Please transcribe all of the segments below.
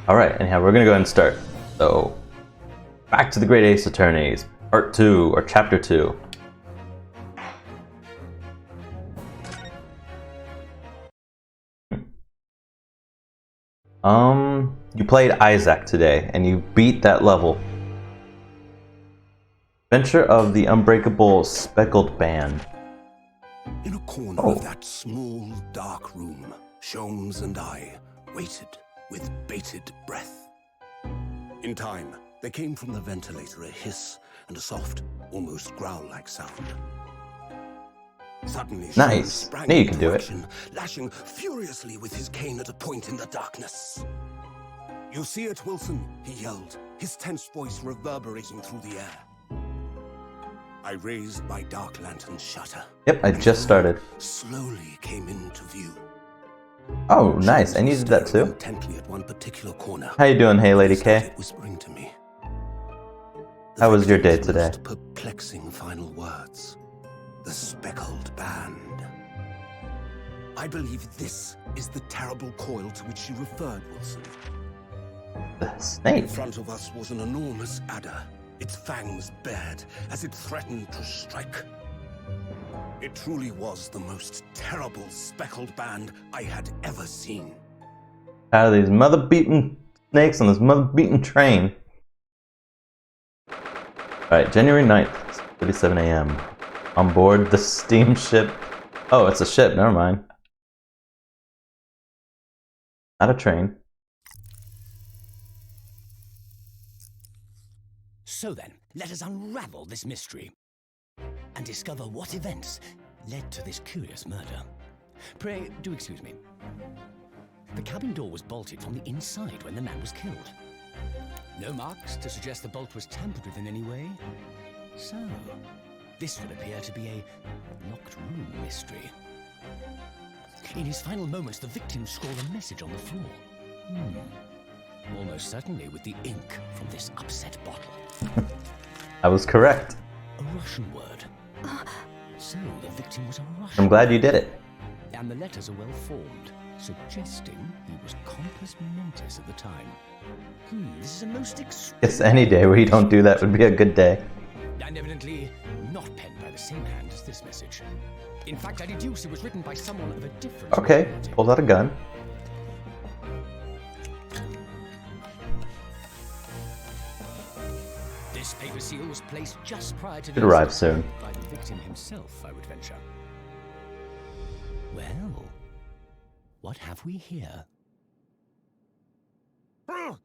Alright, anyhow, we're gonna go ahead and start. So, back to the Great Ace Attorneys, Part 2, or Chapter 2. You played Isaac today, and you beat that level. Adventure of the Unbreakable Speckled Band. In a corner of that small, dark room, Sholmes and I waited with bated breath. In time, there came from the ventilator a hiss and a soft, almost growl-like sound. Suddenly, nice. Sprang Now you can do it. action, lashing furiously with his cane at a point in the darkness. "You see it, Wilson?" he yelled, his tense voice reverberating through the air. I raised my dark lantern shutter. Yep, I just started. Slowly came into view. Oh, nice. And you did that too? Intently at one particular corner. How you doing, hey, Lady K? Whispering to me. How was your day today? Most perplexing final words. The speckled band. I believe this is the terrible coil to which you referred, Wilson. The snake? In front of us was an enormous adder, its fangs bared as it threatened to strike. It truly was the most terrible speckled band I had ever seen. Out of these mother-beaten snakes on this mother-beaten train. Alright, January 9th, 37 a.m. On board the steamship. Oh, it's a ship, never mind. Not a train. So then, let us unravel this mystery and discover what events led to this curious murder. Pray, do excuse me. The cabin door was bolted from the inside when the man was killed. No marks to suggest the bolt was tampered with in any way. So, this would appear to be a locked room mystery. In his final moments, the victim scrawled a message on the floor. Almost certainly with the ink from this upset bottle. I was correct. A Russian word. So the victim was a Russian. I'm glad you did it. And the letters are well formed, suggesting he was compos mentis at the time. This is a most Guess any day where you don't do that would be a good day. And evidently not penned by the same hand as this message. In fact, I deduce it was written by someone of a different Okay, nationality. pulled out a gun. This paper seal was placed just prior to Should arrive soon. by the victim himself, I would venture. Well, what have we here? Who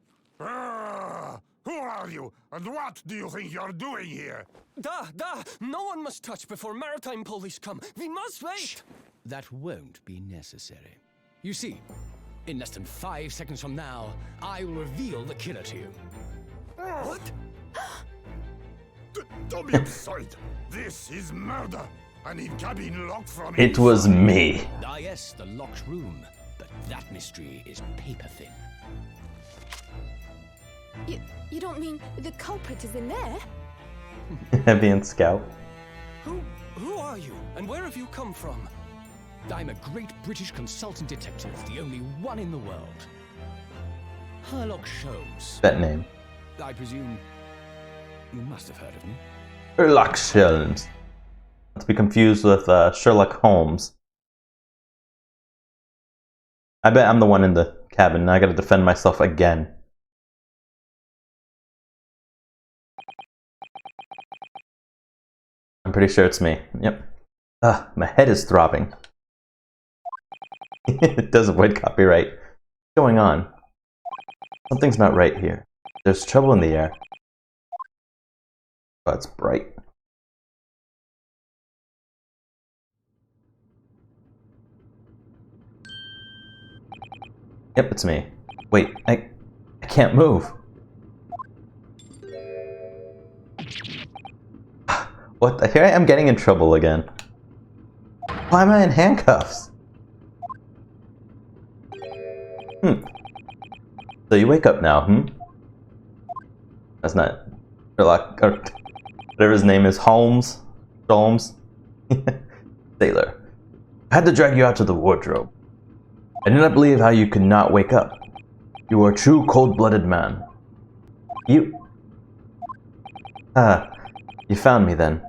are you, and what do you think you're doing here? No one must touch before maritime police come. We must wait. Shh. That won't be necessary. You see, in less than 5 seconds from now, I will reveal the killer to you. What? Don't be absurd. This is murder. And in cabin locked from It was me. Ah yes, the locked room. But that mystery is paper thin. You don't mean the culprit is in there? Heavy and Scout. Who are you, and where have you come from? I'm a great British consultant detective, the only one in the world. Sherlock Holmes. That name. I presume you must have heard of me. Sherlock Holmes. Not to be confused with Sherlock Holmes. I bet I'm the one in the cabin, and I gotta defend myself again. I'm pretty sure it's me. Yep. My head is throbbing. It does avoid copyright. What's going on? Something's not right here. There's trouble in the air. Oh, it's bright. Yep, it's me. Wait, I can't move. What? Here I am getting in trouble again. Why am I in handcuffs? So you wake up now, That's not Sherlock, or whatever his name is, Holmes? Sailor. I had to drag you out to the wardrobe. I do not believe how you could not wake up. You are a true cold-blooded man. You found me then.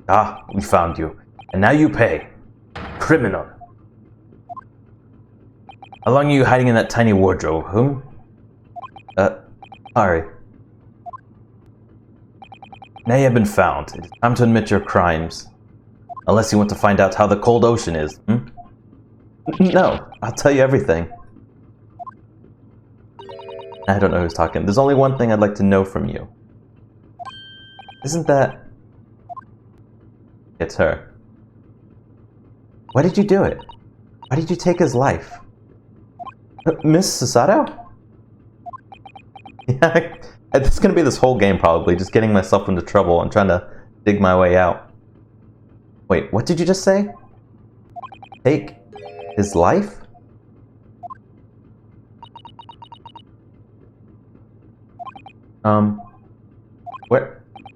Ah, we found you. And now you pay. Criminal. How long are you hiding in that tiny wardrobe, sorry. Now you have been found. It is time to admit your crimes. Unless you want to find out how the cold ocean is, No, I'll tell you everything. I don't know who's talking. There's only one thing I'd like to know from you. Isn't that... It's her. Why did you do it? Why did you take his life? Miss Sasato? Yeah, it's gonna be this whole game probably, just getting myself into trouble and trying to dig my way out. Wait, what did you just say? Take his life?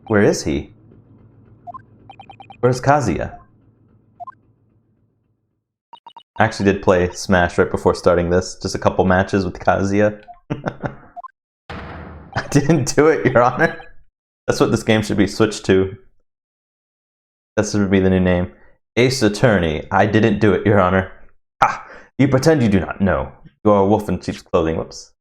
Where is he? Where's Kazuya? I actually did play Smash right before starting this, just a couple matches with Kazuya. I didn't do it, Your Honor. That's what this game should be switched to. That should be the new name. Ace Attorney, I didn't do it, Your Honor. Ah, you pretend you do not know. You are a wolf in sheep's clothing. Whoops.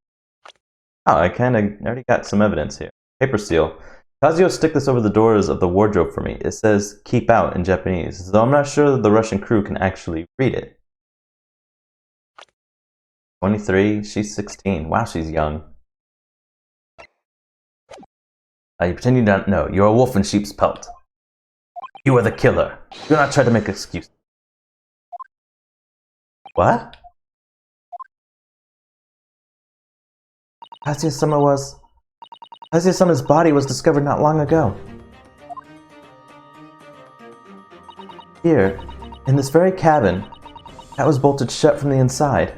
Oh, I already got some evidence here. Paper seal. Kazuya, stick this over the doors of the wardrobe for me. It says, keep out in Japanese, though I'm not sure that the Russian crew can actually read it. 23, she's 16. Wow, she's young. You pretend you don't know. You're a wolf in sheep's pelt. You are the killer. Do not try to make excuses. What? Kazuya-sama's body was discovered not long ago. Here, in this very cabin, that was bolted shut from the inside.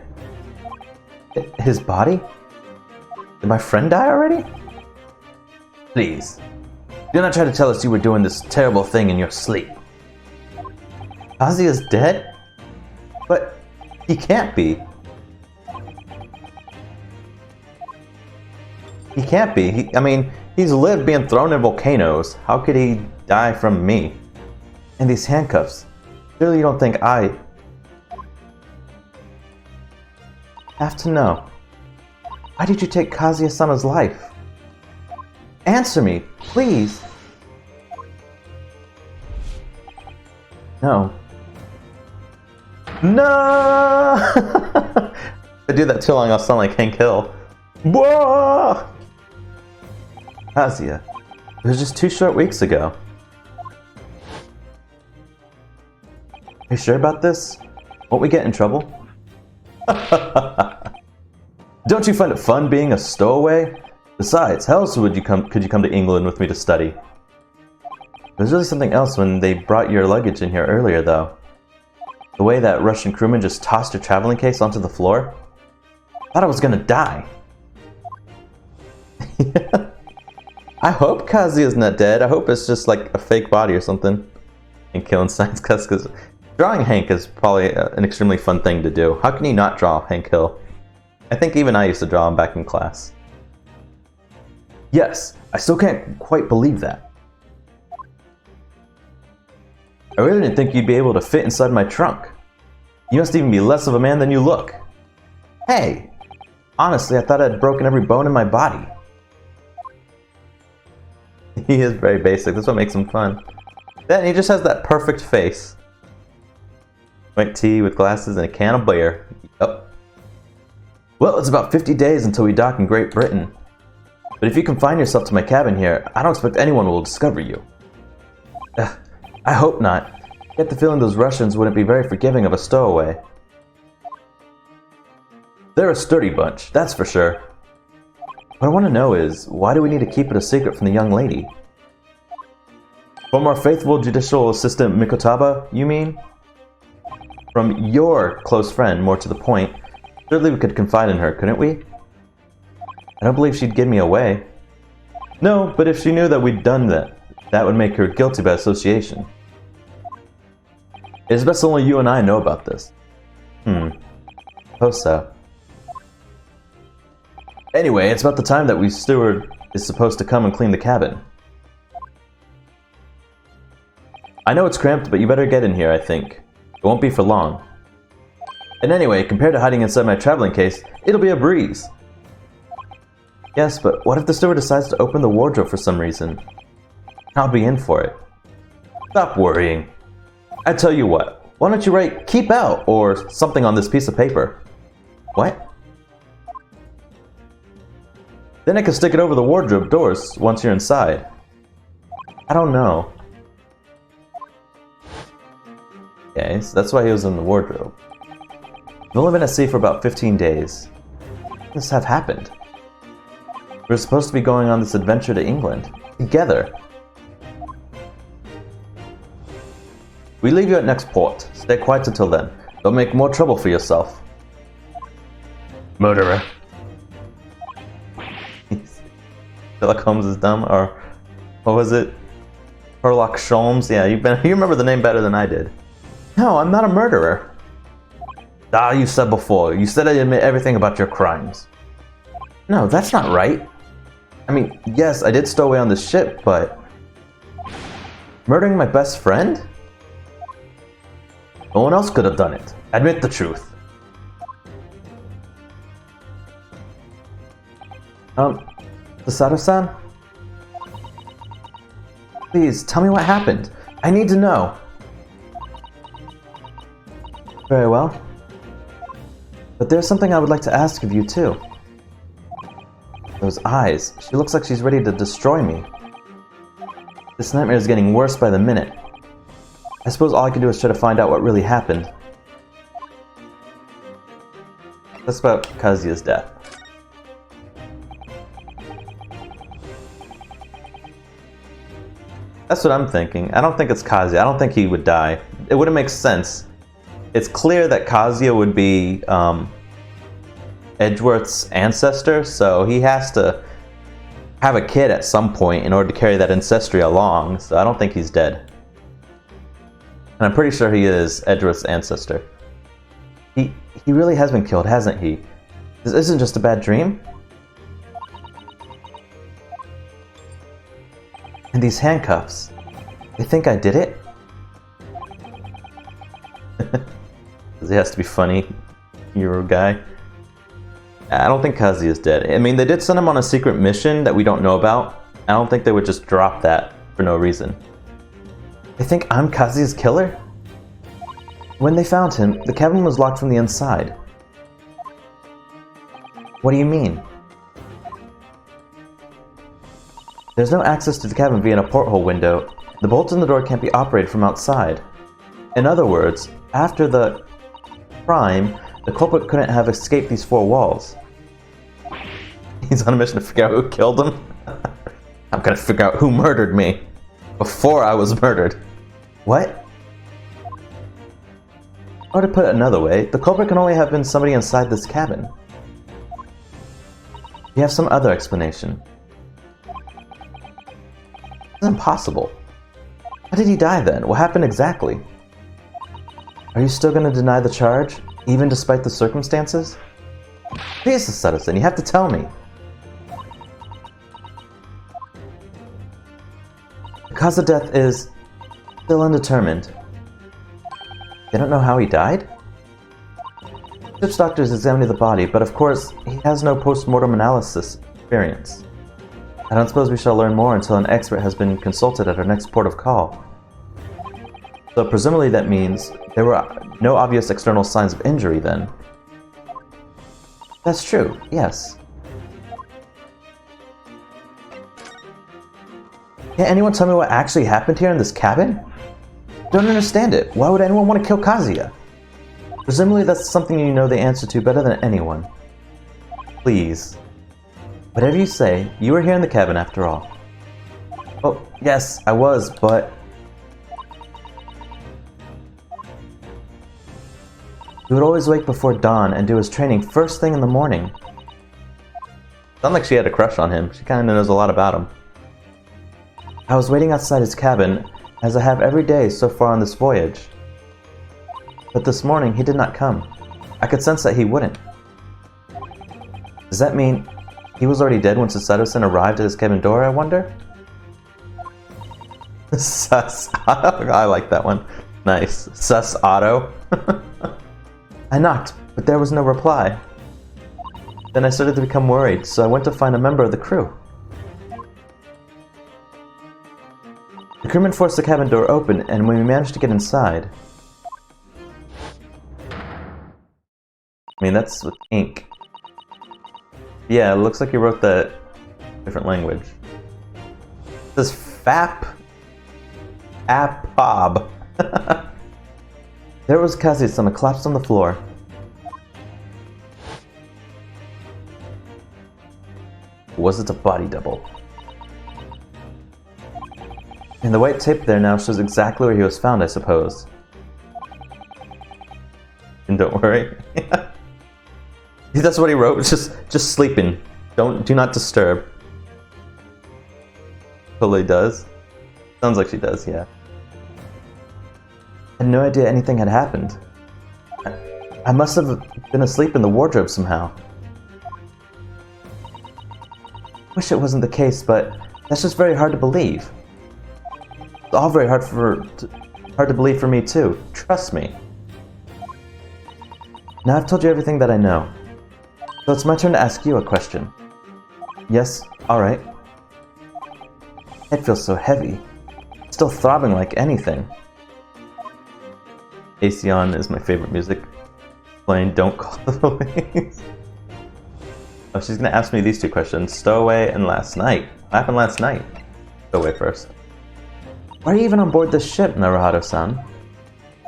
His body? Did my friend die already? Please, do not try to tell us you were doing this terrible thing in your sleep. Kazuya's dead? But he can't be. He can't be. I mean, he's lived being thrown in volcanoes. How could he die from me? And these handcuffs. Surely you don't think I have to know. Why did you take Kazuya-sama's life? Answer me, please. No. No! If I do that too long, I'll sound like Hank Hill. Whoa! Kazuya. It was just 2 short weeks ago. Are you sure about this? Won't we get in trouble? Don't you find it fun being a stowaway? Besides, how else could you come to England with me to study? There's really something else when they brought your luggage in here earlier, though. The way that Russian crewman just tossed your traveling case onto the floor? I thought I was gonna die. I hope Kazuya's not dead. I hope it's just like a fake body or something. And killing science cuts, because drawing Hank is probably an extremely fun thing to do. How can you not draw Hank Hill? I think even I used to draw him back in class. Yes, I still can't quite believe that. I really didn't think you'd be able to fit inside my trunk. You must even be less of a man than you look. Hey, honestly, I thought I'd broken every bone in my body. He is very basic, that's what makes him fun. Then he just has that perfect face. White tee with glasses and a can of beer. Yep. Well, it's about 50 days until we dock in Great Britain. But if you confine yourself to my cabin here, I don't expect anyone will discover you. I hope not. I get the feeling those Russians wouldn't be very forgiving of a stowaway. They're a sturdy bunch, that's for sure. What I want to know is, why do we need to keep it a secret from the young lady? From our faithful judicial assistant Mikotaba, you mean? From your close friend, more to the point. Surely we could confide in her, couldn't we? I don't believe she'd give me away. No, but if she knew that we'd done that, that would make her guilty by association. It's best only you and I know about this. Suppose so. Anyway, it's about the time that we steward is supposed to come and clean the cabin. I know it's cramped, but you better get in here, I think. It won't be for long. And anyway, compared to hiding inside my traveling case, it'll be a breeze. Yes, but what if the steward decides to open the wardrobe for some reason? I'll be in for it. Stop worrying. I tell you what, why don't you write "keep out" or something on this piece of paper? What? Then I can stick it over the wardrobe doors once you're inside. I don't know. Okay, so that's why he was in the wardrobe. We've only been at sea for about 15 days. How could this have happened? We were supposed to be going on this adventure to England. Together. We leave you at next port. Stay quiet until then. Don't make more trouble for yourself. Murderer. Sherlock Holmes is dumb, or what was it? Sherlock Sholmes? Yeah, you remember the name better than I did. No, I'm not a murderer. Ah, you said before. You said I admit everything about your crimes. No, that's not right. I mean, yes, I did stow away on the ship, but... murdering my best friend? No one else could have done it. Admit the truth. Sasato-san? Please, tell me what happened. I need to know. Very well. But there's something I would like to ask of you, too. Those eyes. She looks like she's ready to destroy me. This nightmare is getting worse by the minute. I suppose all I can do is try to find out what really happened. That's about Kazuya's death. That's what I'm thinking. I don't think it's Kazuya. I don't think he would die. It wouldn't make sense. It's clear that Kazuya would be Edgeworth's ancestor, so he has to have a kid at some point in order to carry that ancestry along, so I don't think he's dead. And I'm pretty sure he is Edgeworth's ancestor. He really has been killed, hasn't he? This isn't just a bad dream? And these handcuffs. They think I did it? Because he has to be funny, hero guy. I don't think Kazuya is dead. I mean, they did send him on a secret mission that we don't know about. I don't think they would just drop that for no reason. They think I'm Kazuya's killer? When they found him, the cabin was locked from the inside. What do you mean? There's no access to the cabin via a porthole window. The bolts in the door can't be operated from outside. In other words, after the crime, the culprit couldn't have escaped these four walls. He's on a mission to figure out who killed him? I'm gonna figure out who murdered me before I was murdered. What? Or to put it another way, the culprit can only have been somebody inside this cabin. You have some other explanation. It's impossible. How did he die then? What happened exactly? Are you still going to deny the charge, even despite the circumstances? Jesus, Sato-san, you have to tell me. The cause of death is still undetermined. They don't know how he died? Ship's doctors examined the body, but of course, he has no post-mortem analysis experience. I don't suppose we shall learn more until an expert has been consulted at our next port of call. So presumably that means there were no obvious external signs of injury then. That's true, yes. Can anyone tell me what actually happened here in this cabin? Don't understand it. Why would anyone want to kill Kazuya? Presumably that's something you know the answer to better than anyone. Please. Whatever you say, you were here in the cabin after all. Oh, yes, I was, but... He would always wake before dawn and do his training first thing in the morning. Sounds like she had a crush on him. She kind of knows a lot about him. I was waiting outside his cabin, as I have every day so far on this voyage. But this morning, he did not come. I could sense that he wouldn't. Does that mean he was already dead when Susato-san arrived at his cabin door, I wonder? Sus Otto? I like that one. Nice. Sus Otto. I knocked, but there was no reply. Then I started to become worried, so I went to find a member of the crew. The crewman forced the cabin door open, and when we managed to get inside... I mean, that's with ink. Yeah, it looks like you wrote that in a different language. It says FAP. APOB. There was Kazuya-sama collapsed on the floor. Was it a body double? And the white tape there now shows exactly where he was found, I suppose. And don't worry. That's what he wrote. Just sleeping. Do not disturb. Totally does. Sounds like she does, yeah. I had no idea anything had happened. I must have been asleep in the wardrobe somehow. Wish it wasn't the case, but that's just very hard to believe. It's all very hard to believe for me too. Trust me. Now I've told you everything that I know. So it's my turn to ask you a question. Yes, alright. Head feels so heavy. Still throbbing like anything. Aeon is my favorite music. Playing Don't Call the Police. Oh, she's gonna ask me these two questions. Stowaway and last night. What happened last night? Stowaway first. Why are you even on board this ship, Naruhito-san?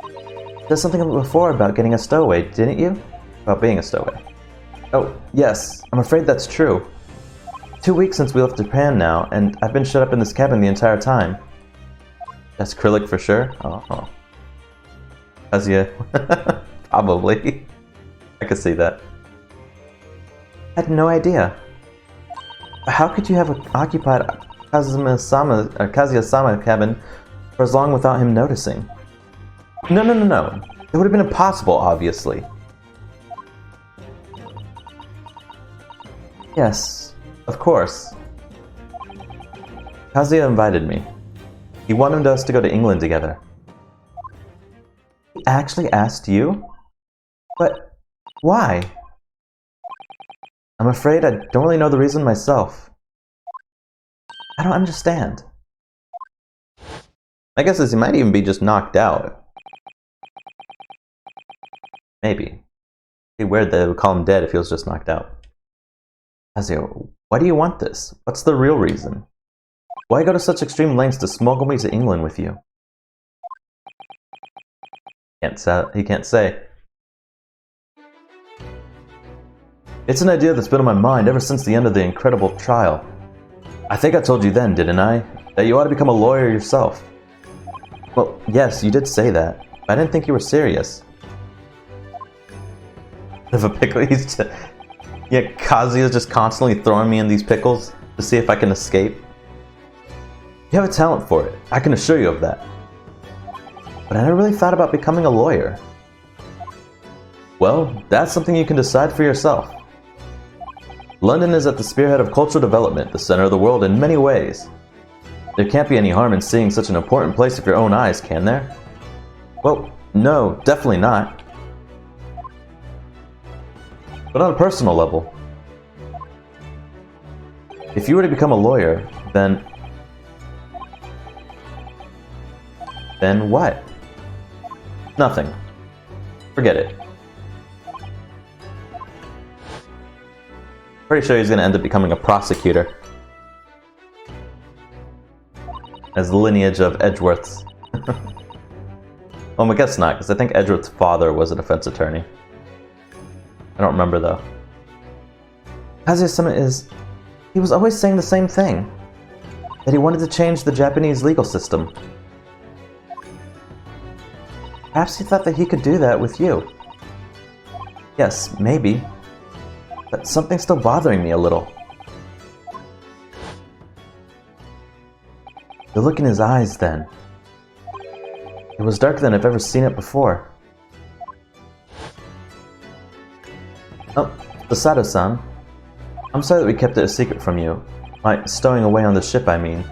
You said something before about getting a stowaway, didn't you? About being a stowaway. Oh, yes. I'm afraid that's true. 2 weeks since we left Japan now, and I've been shut up in this cabin the entire time. That's acrylic for sure? Oh. Kazuya. Probably. I could see that. I had no idea. How could you have occupied Kazuya-sama cabin for as long without him noticing? No. It would have been impossible, obviously. Yes, of course. Kazuya invited me. He wanted us to go to England together. He actually asked you? But why? I'm afraid I don't really know the reason myself. I don't understand. My guess is he might even be just knocked out. Maybe. It'd be weird that they would call him dead if he was just knocked out. Kazuya, why do you want this? What's the real reason? Why go to such extreme lengths to smuggle me to England with you? He can't say. It's an idea that's been on my mind ever since the end of the incredible trial. I think I told you then, didn't I? That you ought to become a lawyer yourself. Well, yes, you did say that. But I didn't think you were serious. If a pickle, yeah, Kazuya's just constantly throwing me in these pickles to see if I can escape. You have a talent for it, I can assure you of that. But I never really thought about becoming a lawyer. Well, that's something you can decide for yourself. London is at the spearhead of cultural development, the center of the world in many ways. There can't be any harm in seeing such an important place with your own eyes, can there? Well, no, definitely not. But on a personal level, if you were to become a lawyer, then what? Nothing. Forget it. Pretty sure he's going to end up becoming a prosecutor. As the lineage of Edgeworths. Well, I guess not, because I think Edgeworth's father was a defense attorney. I don't remember, though. Kazuya-sama he was always saying the same thing. That he wanted to change the Japanese legal system. Perhaps he thought that he could do that with you. Yes, maybe. But something's still bothering me a little. The look in his eyes, then. It was darker than I've ever seen it before. Oh, Sato-san. I'm sorry that we kept it a secret from you. My stowing away on the ship, I mean.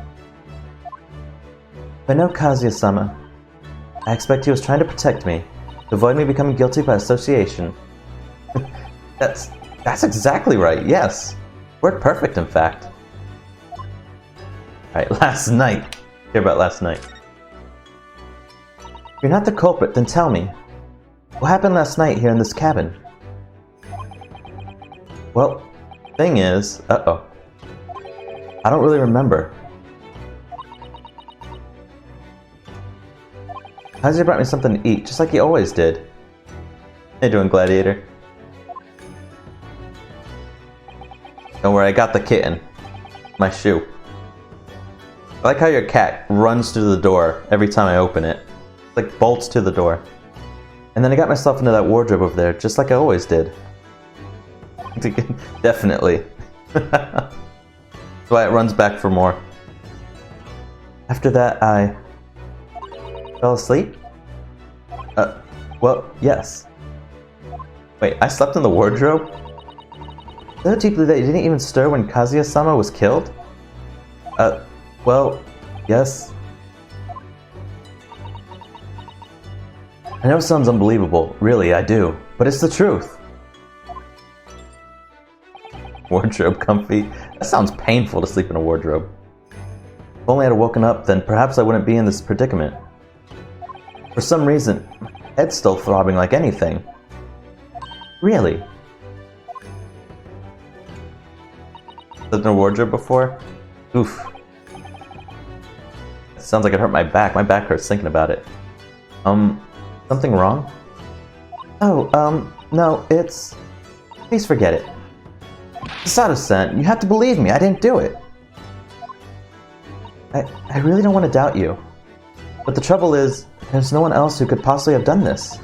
If I know Kazuya-sama, I expect he was trying to protect me, to avoid me becoming guilty by association. That's exactly right, yes. Word perfect, in fact. Alright, last night. Hear about last night. If you're not the culprit, then tell me. What happened last night here in this cabin? Well, thing is... Uh-oh. I don't really remember. Kazuya brought me something to eat, just like he always did. How you doing, Gladiator? Don't worry, I got the kitten. My shoe. I like how your cat runs through the door every time I open it. Like bolts to the door. And then I got myself into that wardrobe over there, just like I always did. Definitely. That's why it runs back for more. After that, I... fell asleep? Well, yes. Wait, I slept in the wardrobe? So deeply that you didn't even stir when Kazuya-sama was killed? Well, yes. I know it sounds unbelievable, really, I do, but it's the truth. Wardrobe comfy? That sounds painful to sleep in a wardrobe. If only I'd woken up, then perhaps I wouldn't be in this predicament. For some reason, my head's still throbbing like anything. Really? Slept in a wardrobe before? Oof. It sounds like it hurt my back. My back hurts thinking about it. Something wrong? Oh, no, it's... Please forget it. Sato-san, you have to believe me, I didn't do it. I really don't want to doubt you. But the trouble is, there's no one else who could possibly have done this.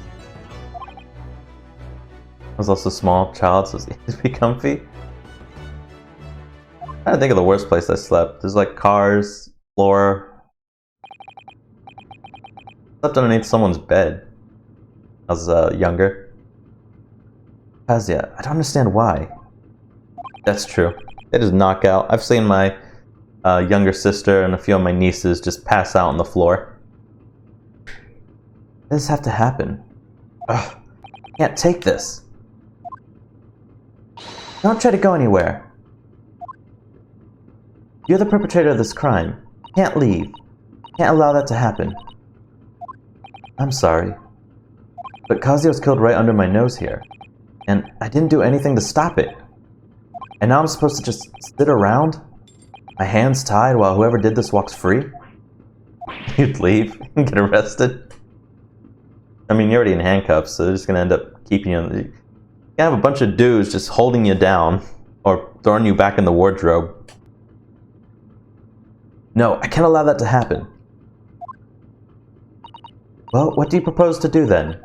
I was also a small child, so it's be comfy. I'm trying to think of the worst place I slept. There's like cars, floor. I slept underneath someone's bed. I was younger. Kazuya, I don't understand why. That's true. It is knockout. I've seen my younger sister and a few of my nieces just pass out on the floor. Why does this have to happen? Ugh, I can't take this. Don't try to go anywhere. You're the perpetrator of this crime. Can't leave. Can't allow that to happen. I'm sorry. But Kazuya was killed right under my nose here. And I didn't do anything to stop it. And now I'm supposed to just sit around? My hands tied while whoever did this walks free? You'd leave and get arrested? I mean, you're already in handcuffs, so they're just gonna end up keeping you in the... You have a bunch of dudes just holding you down, or throwing you back in the wardrobe. No, I can't allow that to happen. Well, what do you propose to do then?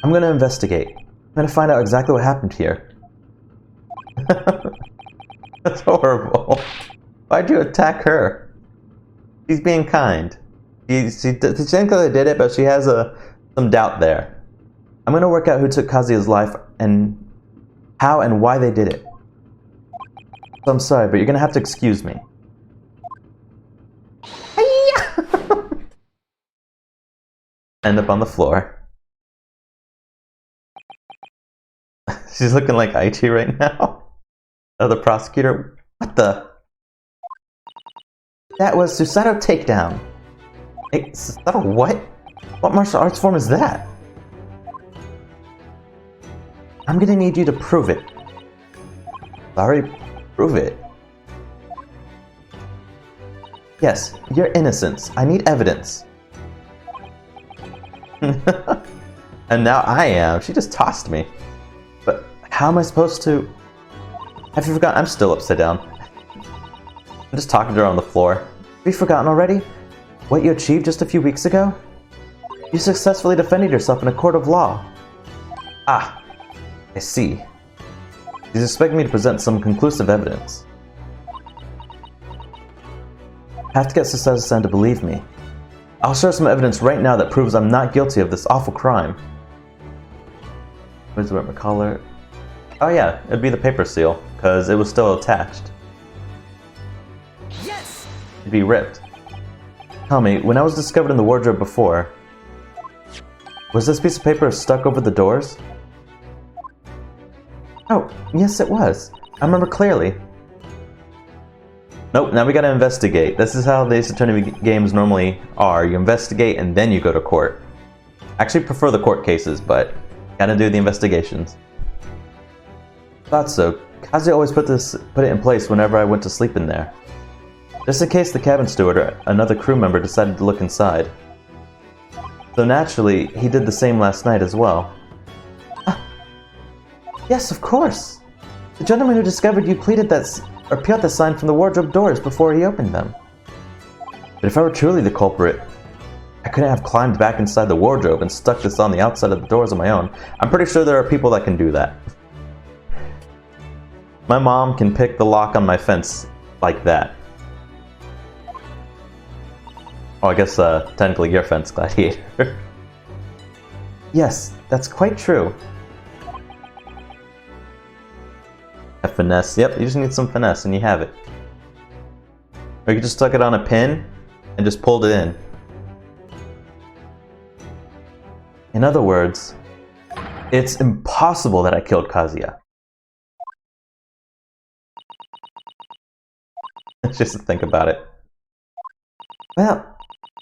I'm gonna investigate. I'm gonna find out exactly what happened here. That's horrible. Why'd you attack her? She's being kind. She thinks I did it, but she has some doubt there. I'm gonna work out who took Kazuya's life and how and why they did it. So I'm sorry, but you're gonna have to excuse me. End up on the floor. She's looking like Aichi right now. Oh, the prosecutor. What the? That was Susato takedown. Hey, Susato what? What martial arts form is that? I'm gonna need you to prove it. Sorry, prove it. Yes, your innocence. I need evidence. And now I am. She just tossed me. But how am I supposed to... Have you forgotten? I'm still upside down. I'm just talking to her on the floor. Have you forgotten already? What you achieved just a few weeks ago? You successfully defended yourself in a court of law. Ah, I see. He's expecting me to present some conclusive evidence. I have to get Susato-san to believe me. I'll share some evidence right now that proves I'm not guilty of this awful crime. Where's the collar? Oh yeah, it'd be the paper seal, because it was still attached. Yes! It'd be ripped. Tell me, when I was discovered in the wardrobe before, was this piece of paper stuck over the doors? Oh, yes it was. I remember clearly. Nope, now we gotta investigate. This is how the Ace Attorney games normally are. You investigate and then you go to court. I actually prefer the court cases, but gotta do the investigations. Thought so. Kazuya always put it in place whenever I went to sleep in there. Just in case the cabin steward or another crew member decided to look inside. So naturally, he did the same last night as well. Ah, yes, of course! The gentleman who discovered you peeled the sign from the wardrobe doors before he opened them. But if I were truly the culprit, I couldn't have climbed back inside the wardrobe and stuck this on the outside of the doors on my own. I'm pretty sure there are people that can do that. My mom can pick the lock on my fence like that. Oh, I guess technically your fence, Gladiator. Yes, that's quite true. A finesse. Yep, you just need some finesse and you have it. Or you could just stuck it on a pin and just pulled it in. In other words, it's impossible that I killed Kazuya. Just to think about it. Well,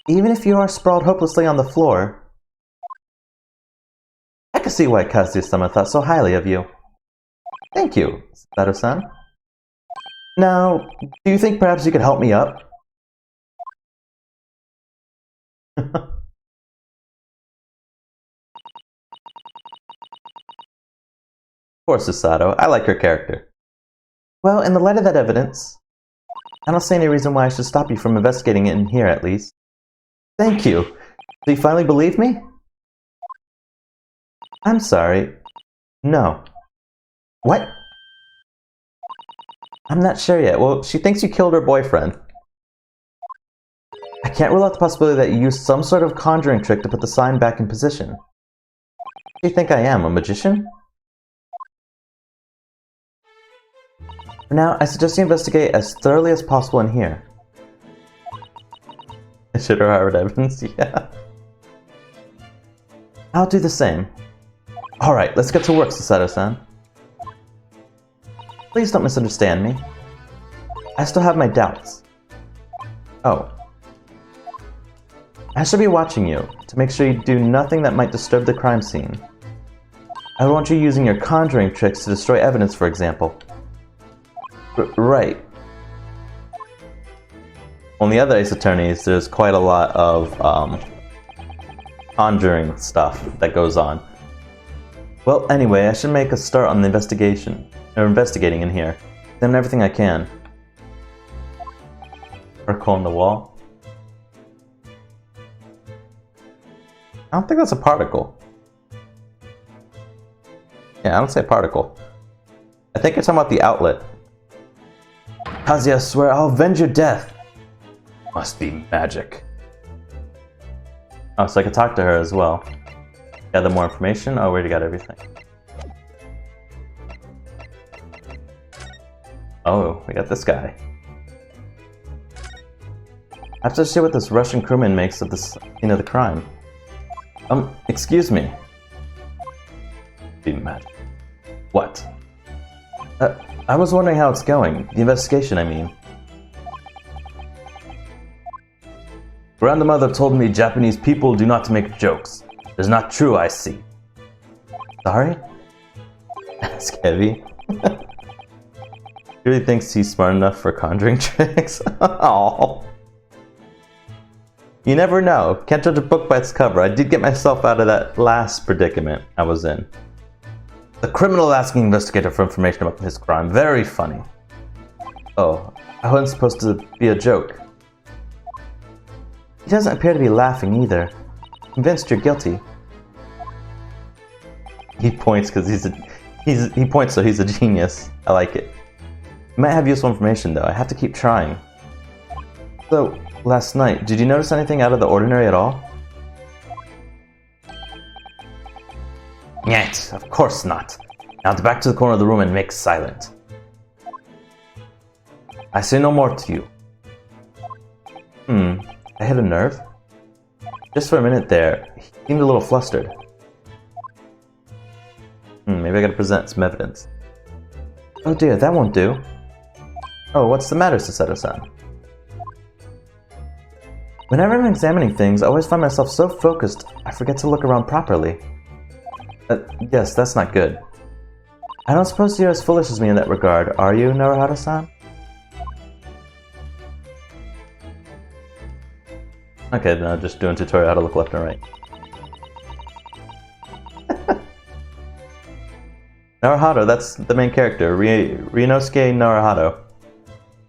even if you are sprawled hopelessly on the floor, I can see why Kazuya-sama thought so highly of you. Thank you, Sato-san. Now, do you think perhaps you could help me up? Of course, Sato. I like her character. Well, in the light of that evidence, I don't see any reason why I should stop you from investigating it in here, at least. Thank you. Do you finally believe me? I'm sorry. No. What? I'm not sure yet. Well, she thinks you killed her boyfriend. I can't rule out the possibility that you used some sort of conjuring trick to put the sign back in position. What do you think I am, a magician? For now, I suggest you investigate as thoroughly as possible in here. Should have hard evidence, yeah. I'll do the same. Alright, let's get to work, Sato-san. Please don't misunderstand me. I still have my doubts. Oh. I should be watching you, to make sure you do nothing that might disturb the crime scene. I would want you using your conjuring tricks to destroy evidence, for example. Right. On the other Ace Attorneys, there's quite a lot of conjuring stuff that goes on. Well, anyway, I should make a start on the investigating in here. Examine everything I can. Circle on the wall. I don't think that's a particle. Yeah, I don't say particle. I think you're talking about the outlet. Kazuya, I swear I'll avenge your death. Must be magic. Oh, so I can talk to her as well. Gather more information. Oh, we already got everything. Oh, we got this guy. I have to see what this Russian crewman makes of this scene of the crime. Excuse me. Be magic. What? I was wondering how it's going. The investigation, I mean. Grandmother told me Japanese people do not make jokes. It's not true, I see. Sorry? Ask Heavy. He really thinks he's smart enough for conjuring tricks? Aww. You never know. Can't judge a book by its cover. I did get myself out of that last predicament I was in. The criminal asking investigator for information about his crime. Very funny. Oh, I wasn't supposed to be a joke. He doesn't appear to be laughing either. Convinced you're guilty. He points because he points so he's a genius. I like it. You might have useful information though. I have to keep trying. So, last night, did you notice anything out of the ordinary at all? Yet, of course not. Now back to the corner of the room and make silent. I say no more to you. I hit a nerve? Just for a minute there, he seemed a little flustered. Maybe I gotta present some evidence. Oh dear, that won't do. Oh, what's the matter, Susato-san? Whenever I'm examining things, I always find myself so focused, I forget to look around properly. Yes, that's not good. I don't suppose you're as foolish as me in that regard, are you, Naruhara-san? Okay, then I'll just do a tutorial how to look left and right. Naruhado, that's the main character, Ryunosuke Naruhado.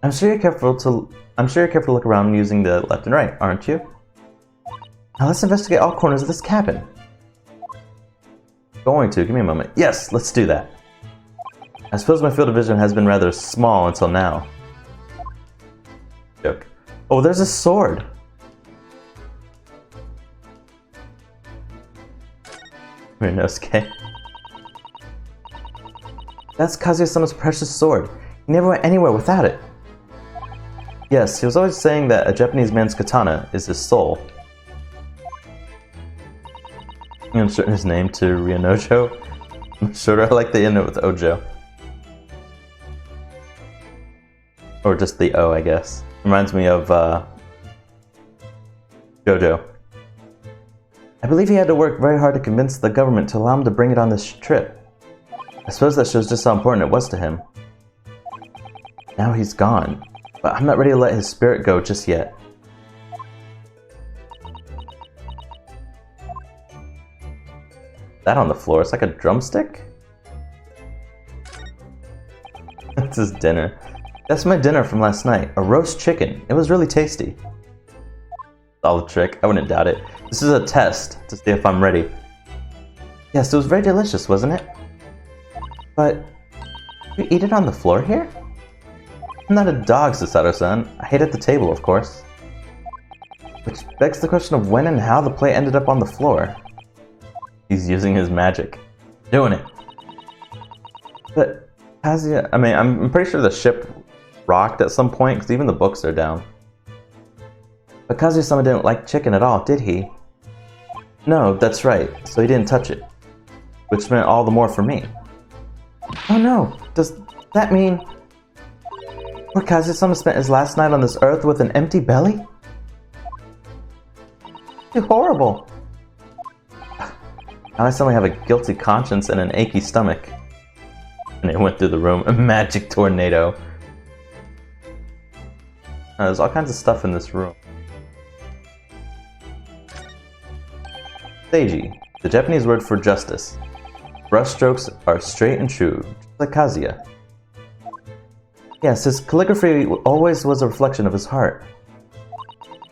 I'm sure you're careful to look around using the left and right, aren't you? Now let's investigate all corners of this cabin. Going to, give me a moment. Yes, let's do that. I suppose my field of vision has been rather small until now. Joke. Oh, there's a sword! Ryunosuke. That's Kazuya-sama's precious sword. He never went anywhere without it. Yes, he was always saying that a Japanese man's katana is his soul. I'm gonna shorten his name to Ryunojo. I'm sure I like the end with Ojo. Or just the O, I guess. Reminds me of Jojo. I believe he had to work very hard to convince the government to allow him to bring it on this trip. I suppose that shows just how important it was to him. Now he's gone, but I'm not ready to let his spirit go just yet. That on the floor, it's like a drumstick? That's his dinner. That's my dinner from last night, a roast chicken. It was really tasty. Solid trick, I wouldn't doubt it. This is a test to see if I'm ready. Yes, it was very delicious, wasn't it? But, you eat it on the floor here? I'm not a dog, Susato-san. I ate at the table, of course. Which begs the question of when and how the plate ended up on the floor. He's using his magic. Doing it. But, Kazuya, I mean, I'm pretty sure the ship rocked at some point, because even the books are down. But Kazuya-sama didn't like chicken at all, did he? No, that's right, so he didn't touch it. Which meant all the more for me. Oh no, does that mean... Poor Kazuya-sama spent his last night on this earth with an empty belly? Too horrible. Now I suddenly have a guilty conscience and an achy stomach. And it went through the room, a magic tornado. There's all kinds of stuff in this room. Seiji, the Japanese word for justice. Brushstrokes are straight and true, just like Kazuya. Yes, his calligraphy always was a reflection of his heart.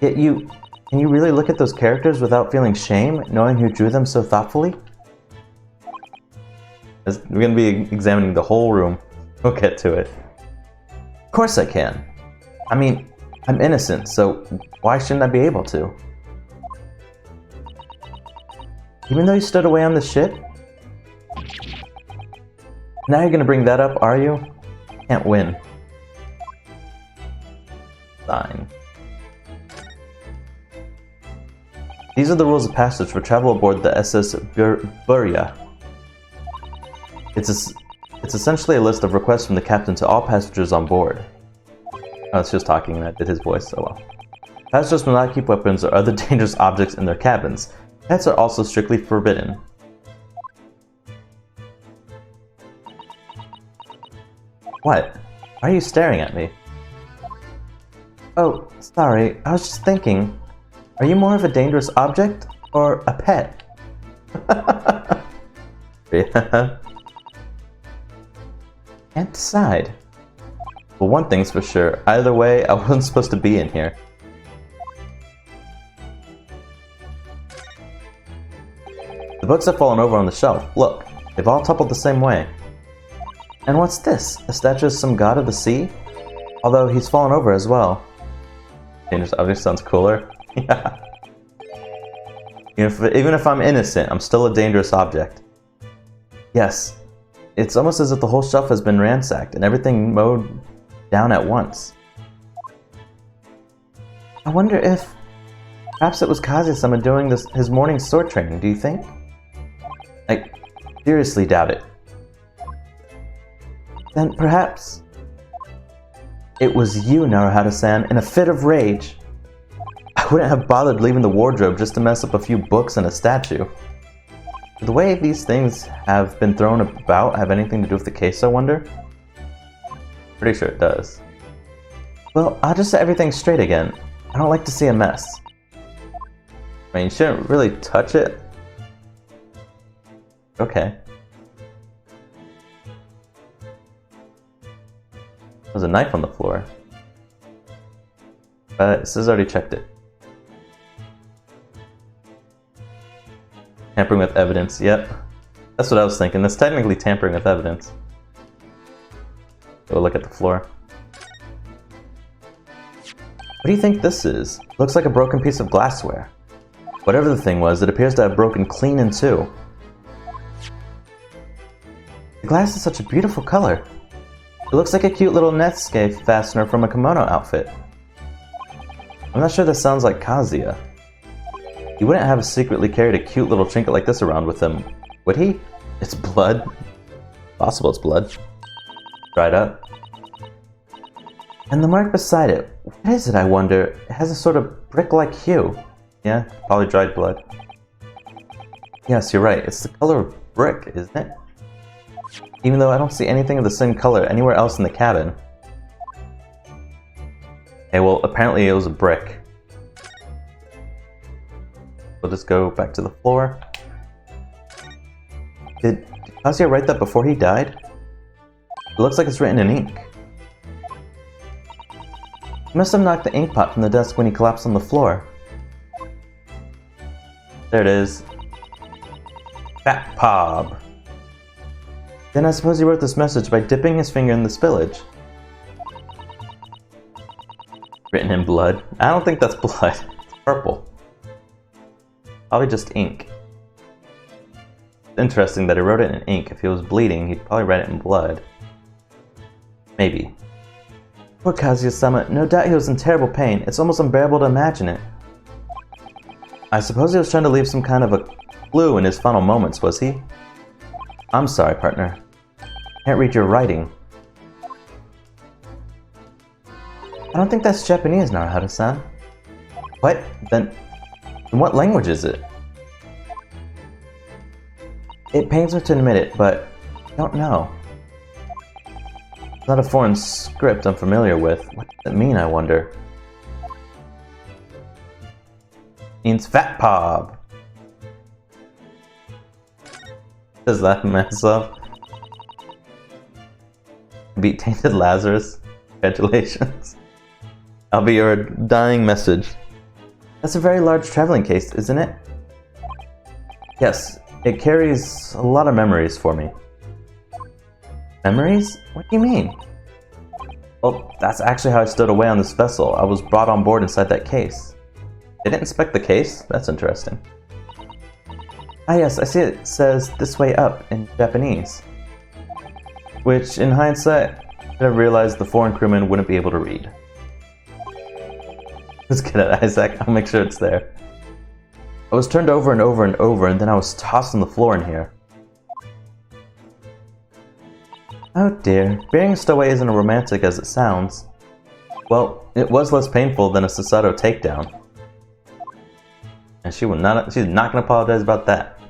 Yet can you really look at those characters without feeling shame, knowing who drew them so thoughtfully? We're going to be examining the whole room. We'll get to it. Of course I can. I mean, I'm innocent, so why shouldn't I be able to? Even though you stood away on the ship? Now you're gonna bring that up, are you? Can't win. Fine. These are the rules of passage for travel aboard the SS Burya. It's essentially a list of requests from the captain to all passengers on board. Oh, it's just talking, and I did his voice so well. Passengers will not keep weapons or other dangerous objects in their cabins. Pets are also strictly forbidden. What? Why are you staring at me? Oh, sorry, I was just thinking. Are you more of a dangerous object or a pet? Yeah. Can't decide. Well, one thing's for sure. Either way, I wasn't supposed to be in here. The books have fallen over on the shelf. Look, they've all toppled the same way. And what's this? A statue of some god of the sea? Although he's fallen over as well. Dangerous object sounds cooler. Yeah. Even if I'm innocent, I'm still a dangerous object. Yes. It's almost as if the whole shelf has been ransacked and everything mowed down at once. I wonder if... perhaps it was Kazuya-sama doing his morning sword training, do you think? I seriously doubt it. Then perhaps... it was you, Naruhata-san, in a fit of rage. I wouldn't have bothered leaving the wardrobe just to mess up a few books and a statue. The way these things have been thrown about have anything to do with the case, I wonder? Pretty sure it does. Well, I'll just set everything straight again. I don't like to see a mess. I mean, you shouldn't really touch it. Okay. There's a knife on the floor. But it says I already checked it. Tampering with evidence, yep. That's what I was thinking. That's technically tampering with evidence. Go look at the floor. What do you think this is? Looks like a broken piece of glassware. Whatever the thing was, it appears to have broken clean in two. The glass is such a beautiful color. It looks like a cute little Netscape fastener from a kimono outfit. I'm not sure this sounds like Kazuya. He wouldn't have secretly carried a cute little trinket like this around with him, would he? It's blood. Possible it's blood. Dried up. And the mark beside it, what is it, I wonder? It has a sort of brick-like hue. Yeah, probably dried blood. Yes, you're right. It's the color of brick, isn't it? Even though I don't see anything of the same color anywhere else in the cabin. Okay, well, apparently it was a brick. We'll just go back to the floor. Did Kazuya write that before he died? It looks like it's written in ink. He must have knocked the ink pot from the desk when he collapsed on the floor. There it is. Fat Pob. Then I suppose he wrote this message by dipping his finger in the spillage. Written in blood. I don't think that's blood. It's purple. Probably just ink. It's interesting that he wrote it in ink. If he was bleeding, he'd probably write it in blood. Maybe. Poor Kazuya-sama. No doubt he was in terrible pain. It's almost unbearable to imagine it. I suppose he was trying to leave some kind of a clue in his final moments, was he? I'm sorry, partner. Can't read your writing. I don't think that's Japanese, Naruhata-san. What? Then what language is it? It pains me to admit it, but I don't know. It's not a foreign script I'm familiar with. What does it mean, I wonder? It means Fat Pob. Does that mess up? Beat Tainted Lazarus. Congratulations. I'll be your dying message. That's a very large traveling case, isn't it? Yes, it carries a lot of memories for me. Memories? What do you mean? Well, that's actually how I stowed away on this vessel. I was brought on board inside that case. They didn't inspect the case? That's interesting. Ah yes, I see it says "this way up" in Japanese. Which, in hindsight, I should have realized the foreign crewman wouldn't be able to read. Let's get it, Isaac. I'll make sure it's there. I was turned over and over and over, and then I was tossed on the floor in here. Oh dear, being stowaway isn't as romantic as it sounds. Well, it was less painful than a Susato takedown. And she's not gonna apologize about that.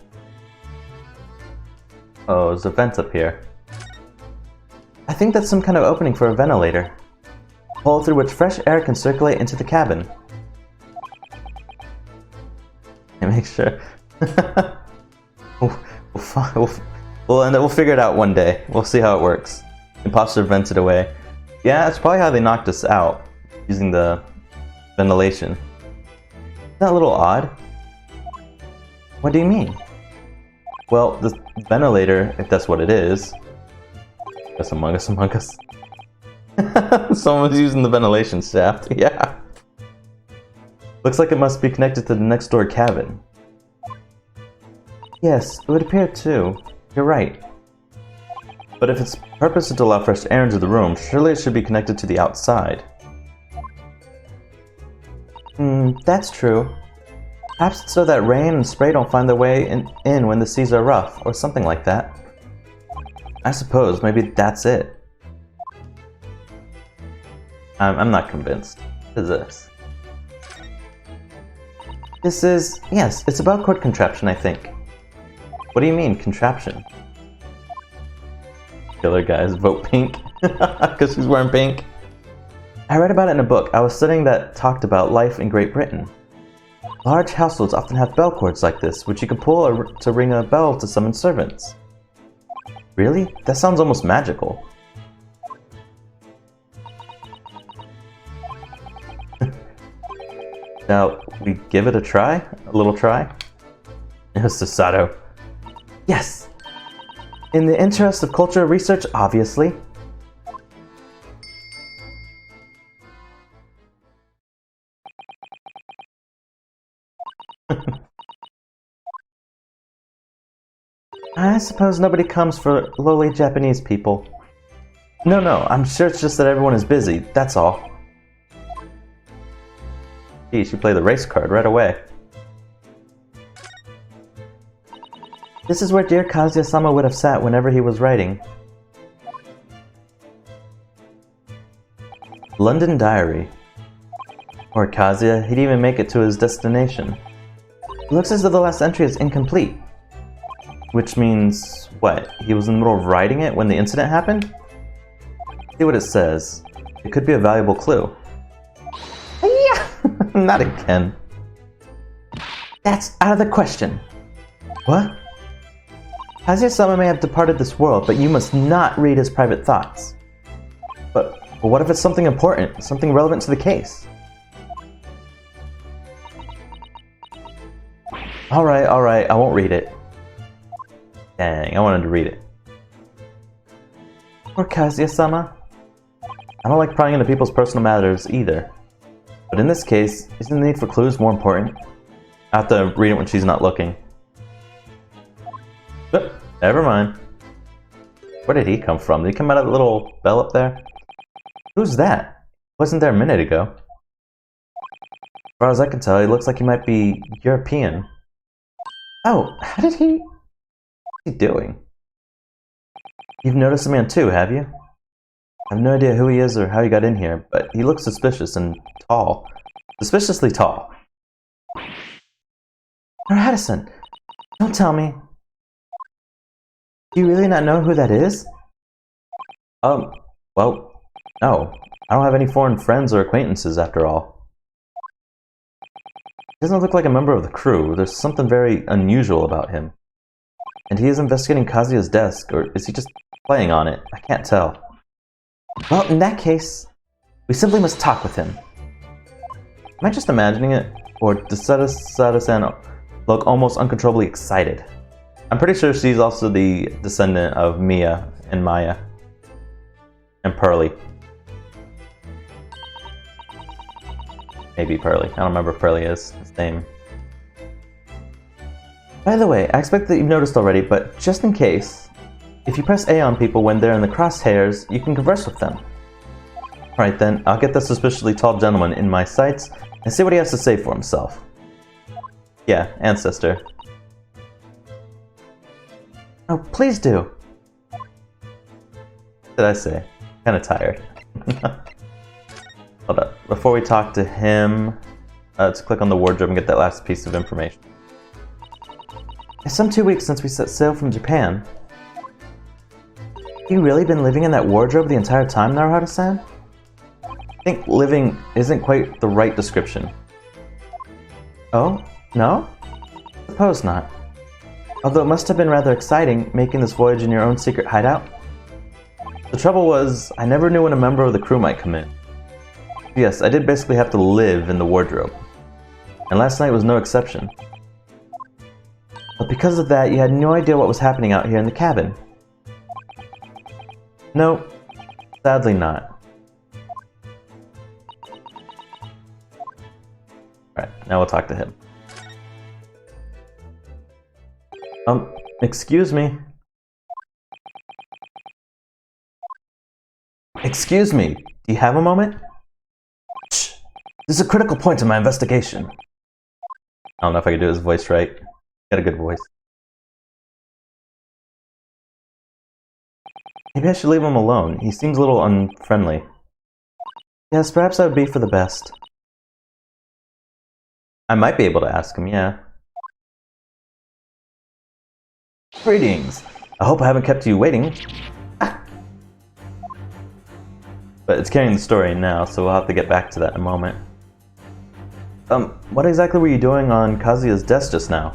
Oh, there's a vent up here. I think that's some kind of opening for a ventilator. A hole through which fresh air can circulate into the cabin. And make sure. We'll figure it out one day. We'll see how it works. Imposter vented away. Yeah, that's probably how they knocked us out, using the ventilation. Isn't that a little odd? What do you mean? Well, the ventilator, if that's what it is. That's Among Us, Among Us. Someone's using the ventilation shaft, yeah. Looks like it must be connected to the next door cabin. Yes, it would appear too. You're right. But if its purpose is to allow fresh air into the room, surely it should be connected to the outside. That's true. Perhaps it's so that rain and spray don't find their way in when the seas are rough, or something like that. I suppose maybe that's it. I'm not convinced. What is this? This is... yes, it's about cord contraption, I think. What do you mean, contraption? Killer guys vote pink because she's wearing pink. I read about it in a book I was studying that talked about life in Great Britain. Large households often have bell cords like this, which you can pull to ring a bell to summon servants. Really? That sounds almost magical. Shall we give it a try? A little try? Mr. Sato. Yes! In the interest of cultural research, obviously. I suppose nobody comes for lowly Japanese people. No, I'm sure it's just that everyone is busy, that's all. Geez, you play the race card right away. This is where dear Kazuya-sama would have sat whenever he was writing. London Diary. Poor Kazuya, he'd even make it to his destination. It looks as though the last entry is incomplete. Which means, what? He was in the middle of writing it when the incident happened? See what it says. It could be a valuable clue. Yeah! Not again. That's out of the question. What? Kazuya-sama may have departed this world, but you must not read his private thoughts. But what if it's something important, something relevant to the case? Alright, I won't read it. Dang, I wanted to read it. Poor Kazuya-sama. I don't like prying into people's personal matters either. But in this case, isn't the need for clues more important? I have to read it when she's not looking. But, never mind. Where did he come from? Did he come out of the little bell up there? Who's that? Wasn't there a minute ago. As far as I can tell, he looks like he might be European. Oh, how did he... What's he doing? You've noticed the man too, have you? I have no idea who he is or how he got in here, but he looks suspicious and tall. Suspiciously tall. Haruhata-san, don't tell me. Do you really not know who that is? Well, no. I don't have any foreign friends or acquaintances after all. He doesn't look like a member of the crew. There's something very unusual about him. And he is investigating Kazuya's desk, or is he just playing on it? I can't tell. Well, in that case, we simply must talk with him. Am I just imagining it? Or does Sato-san look almost uncontrollably excited? I'm pretty sure she's also the descendant of Mia and Maya. And Pearly. Maybe Pearly. I don't remember if Pearly is his name. By the way, I expect that you've noticed already, but just in case, if you press A on people when they're in the crosshairs, you can converse with them. Alright then, I'll get the suspiciously tall gentleman in my sights and see what he has to say for himself. Yeah, ancestor. Oh, please do. What did I say? Kinda tired. Hold up. Before we talk to him, let's click on the wardrobe and get that last piece of information. It's some 2 weeks since we set sail from Japan. Have you really been living in that wardrobe the entire time, Naruhata-san? I think living isn't quite the right description. Oh? No? Suppose not. Although it must have been rather exciting, making this voyage in your own secret hideout. The trouble was, I never knew when a member of the crew might come in. Yes, I did basically have to live in the wardrobe. And last night was no exception. But because of that, you had no idea what was happening out here in the cabin. No, sadly not. Alright, now we'll talk to him. Excuse me. Excuse me, do you have a moment? Shh. This is a critical point in my investigation. I don't know if I can do his voice right. Got a good voice. Maybe I should leave him alone. He seems a little unfriendly. Yes, perhaps that would be for the best. I might be able to ask him, yeah. Greetings! I hope I haven't kept you waiting. Ah. But it's carrying the story now, so we'll have to get back to that in a moment. What exactly were you doing on Kazuya's desk just now?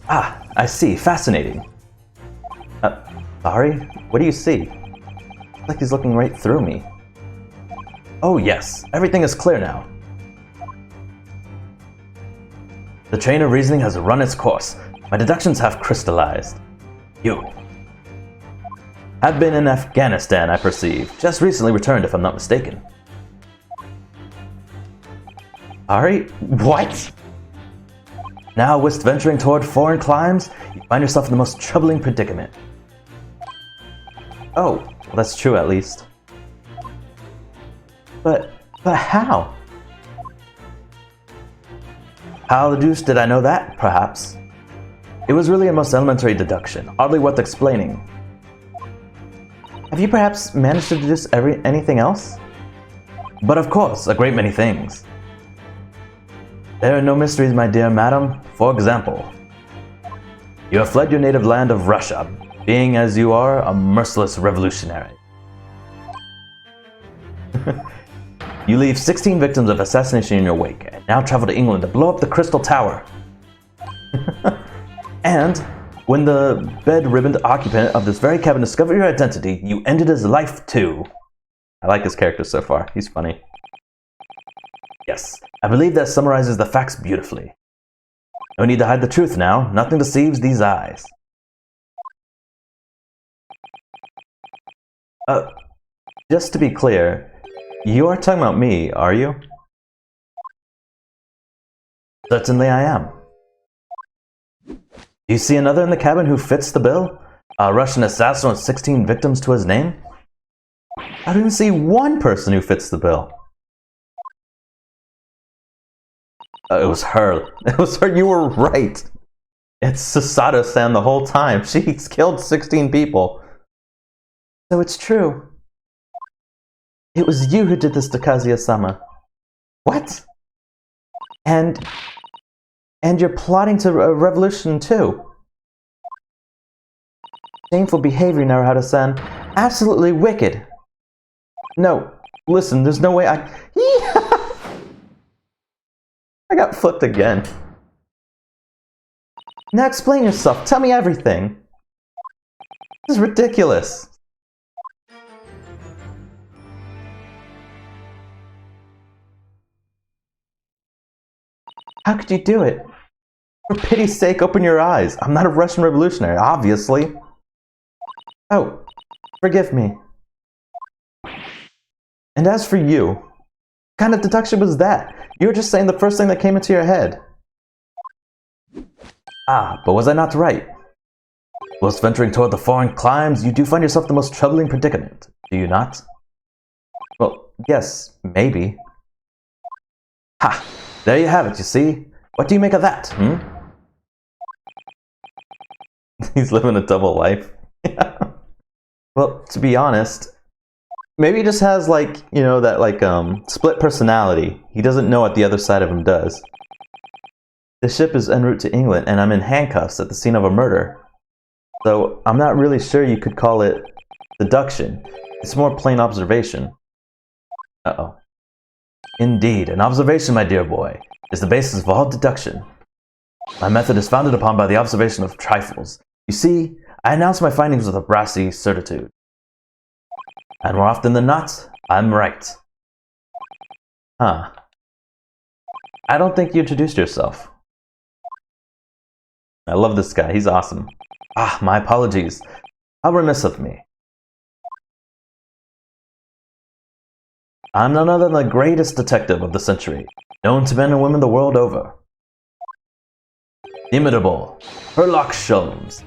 Ah, I see. Fascinating. Sorry? What do you see? It's like he's looking right through me. Oh yes, everything is clear now. The train of reasoning has run its course. My deductions have crystallized. You have been in Afghanistan, I perceive. Just recently returned, if I'm not mistaken. Sorry? What? Now, whilst venturing toward foreign climes, you find yourself in the most troubling predicament. Oh, well that's true at least. But how? How the deuce did I know that, perhaps? It was really a most elementary deduction, hardly worth explaining. Have you perhaps managed to deduce anything else? But of course, a great many things. There are no mysteries, my dear madam. For example, you have fled your native land of Russia, being as you are a merciless revolutionary. You leave 16 victims of assassination in your wake, and now travel to England to blow up the Crystal Tower. And when the bed-ribboned occupant of this very cabin discovered your identity, you ended his life too. I like his character so far. He's funny. Yes, I believe that summarizes the facts beautifully. No need to hide the truth now. Nothing deceives these eyes. Just to be clear, you are talking about me, are you? Certainly I am. Do you see another in the cabin who fits the bill? A Russian assassin with 16 victims to his name? I don't even see one person who fits the bill. It was her. It was her. You were right. It's Susato-san the whole time. She's killed 16 people. So it's true. It was you who did this to Kazuya-sama. What? And you're plotting to a revolution too. Shameful behavior, Naruhito-san. Absolutely wicked. No, listen, there's no way I got flipped again. Now explain yourself. Tell me everything. This is ridiculous. How could you do it? For pity's sake, open your eyes. I'm not a Russian revolutionary, obviously. Oh, forgive me. And as for you, what kind of deduction was that? You were just saying the first thing that came into your head. Ah, but was I not right? Whilst venturing toward the foreign climes, you do find yourself in the most troubling predicament, do you not? Well, yes, maybe. Ha! There you have it, you see? What do you make of that, hmm? He's living a double life. Well, to be honest, maybe he just has that split personality. He doesn't know what the other side of him does. The ship is en route to England and I'm in handcuffs at the scene of a murder. So I'm not really sure you could call it deduction. It's more plain observation. Uh-oh. Indeed, an observation, my dear boy, is the basis of all deduction. My method is founded upon by the observation of trifles. You see, I announce my findings with a brassy certitude. And more often than not, I'm right. Huh. I don't think you introduced yourself. I love this guy, he's awesome. Ah, my apologies. How remiss of me. I'm none other than the greatest detective of the century, known to men and women the world over. Inimitable, Sherlock Sholmes.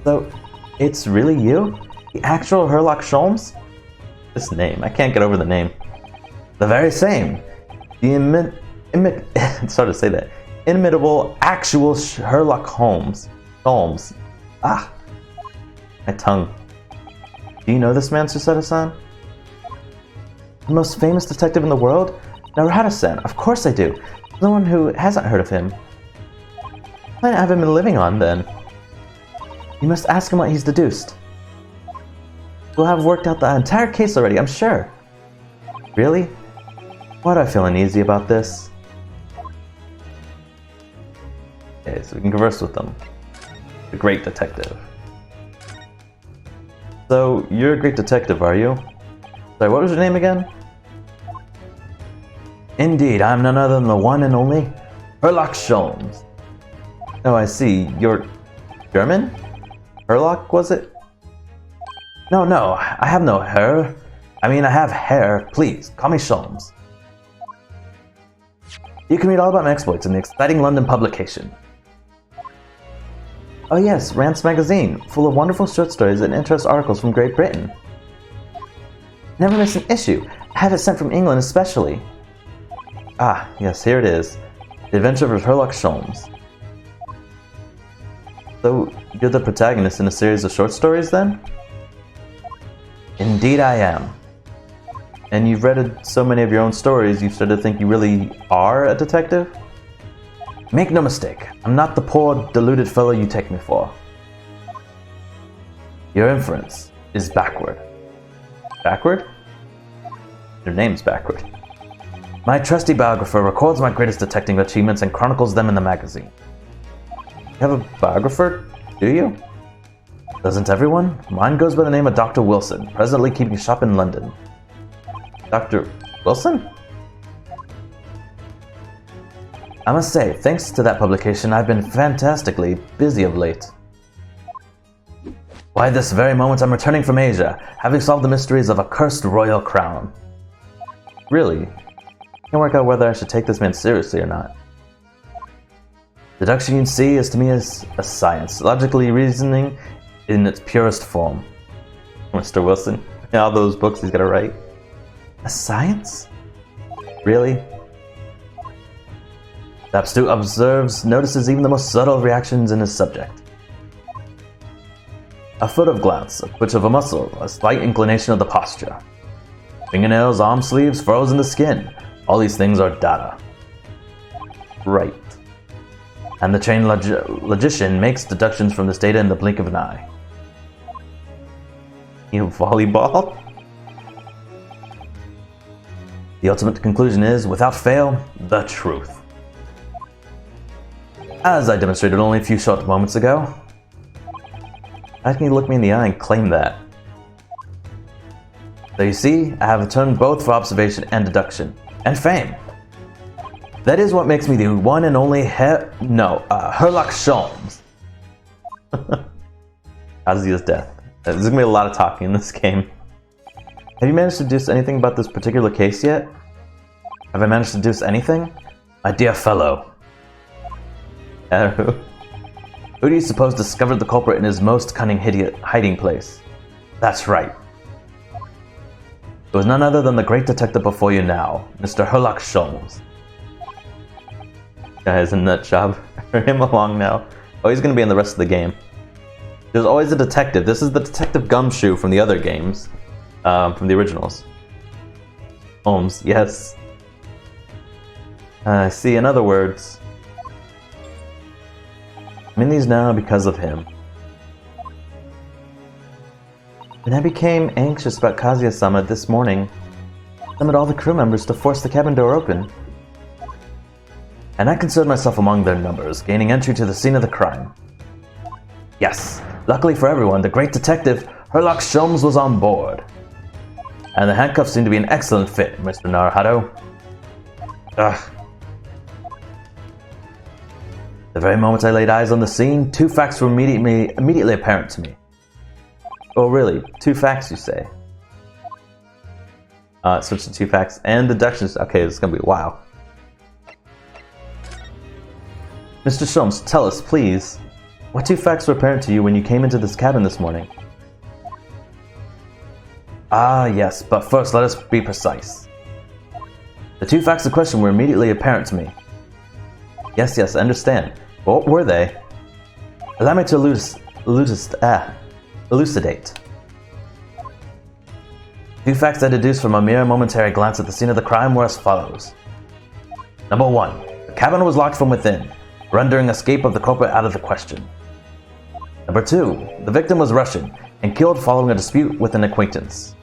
So, it's really you? The actual Sherlock Sholmes? This name, I can't get over the name. The very same. The it's hard to say that. Inimitable, actual Sherlock Holmes. Holmes. Ah. My tongue. Do you know this man, Susato-san? The most famous detective in the world? Naruhara-san, of course I do. No one who hasn't heard of him. What planet have I been living on, then? You must ask him what he's deduced. We'll have worked out the entire case already, I'm sure. Really? Why do I feel uneasy about this? Okay, so we can converse with them. The great detective. So, you're a great detective, are you? Sorry, what was your name again? Indeed, I'm none other than the one and only Sherlock Sholmes. Oh, I see. You're German? Sherlock, was it? No, I have no hair. I mean, I have hair. Please, call me Sholmes. You can read all about my exploits in the exciting London publication. Oh yes, Rance Magazine, full of wonderful short stories and interest articles from Great Britain. Never miss an issue. I have it sent from England especially. Ah, yes, here it is. The Adventure of Sherlock Sholmes. So, you're the protagonist in a series of short stories then? Indeed I am. And you've read so many of your own stories, you've started to think you really are a detective? Make no mistake, I'm not the poor, deluded fellow you take me for. Your inference is backward. Backward? Your name's backward. My trusty biographer records my greatest detecting achievements and chronicles them in the magazine. You have a biographer, do you? Doesn't everyone? Mine goes by the name of Dr. Wilson, presently keeping shop in London. Dr. Wilson? I must say, thanks to that publication, I've been fantastically busy of late. Why, this very moment I'm returning from Asia, having solved the mysteries of a cursed royal crown. Really? I can't work out whether I should take this man seriously or not. Deduction, you see, is to me as a science, logically reasoning in its purest form. Mr. Wilson, all those books he's gotta write. A science? Really? The astute observes, notices even the most subtle reactions in his subject. A foot of glance, a twitch of a muscle, a slight inclination of the posture. Fingernails, arm sleeves, furrows in the skin. All these things are data. Right. And the trained logician makes deductions from this data in the blink of an eye. You volleyball? The ultimate conclusion is, without fail, the truth. As I demonstrated only a few short moments ago. How can you look me in the eye and claim that? So you see, I have returned both for observation and deduction. And fame. That is what makes me the one and only Sherlock Sholmes. Kazuya's death. There's gonna be a lot of talking in this game. Have you managed to deduce anything about this particular case yet? Have I managed to deduce anything? My dear fellow. Who do you suppose discovered the culprit in his most cunning hiding place? That's right. It was none other than the great detective before you now, Mr. Sherlock Sholmes. Guys, a nut job. Hurry him along now. Oh, he's gonna be in the rest of the game. There's always a detective. This is the Detective Gumshoe from the other games. From the originals. Holmes, yes. I see, in other words, I'm in these now because of him. When I became anxious about Kazuya-sama this morning, I summoned all the crew members to force the cabin door open. And I considered myself among their numbers, gaining entry to the scene of the crime. Yes, luckily for everyone, the great detective, Sherlock Sholmes, was on board. And the handcuffs seem to be an excellent fit, Mr. Naruhito. Ugh. The very moment I laid eyes on the scene, two facts were immediately apparent to me. Oh really, two facts you say? Switch to two facts and deductions. Okay, it's gonna be wow. Mr. Sholmes, tell us, please. What 2 facts were apparent to you when you came into this cabin this morning? Ah, yes, but first let us be precise. The 2 facts of question were immediately apparent to me. Yes, I understand. But what were they? Allow me to elucidate. 2 facts I deduced from a mere momentary glance at the scene of the crime were as follows. Number 1. The cabin was locked from within, rendering escape of the culprit out of the question. Number 2. The victim was Russian and killed following a dispute with an acquaintance.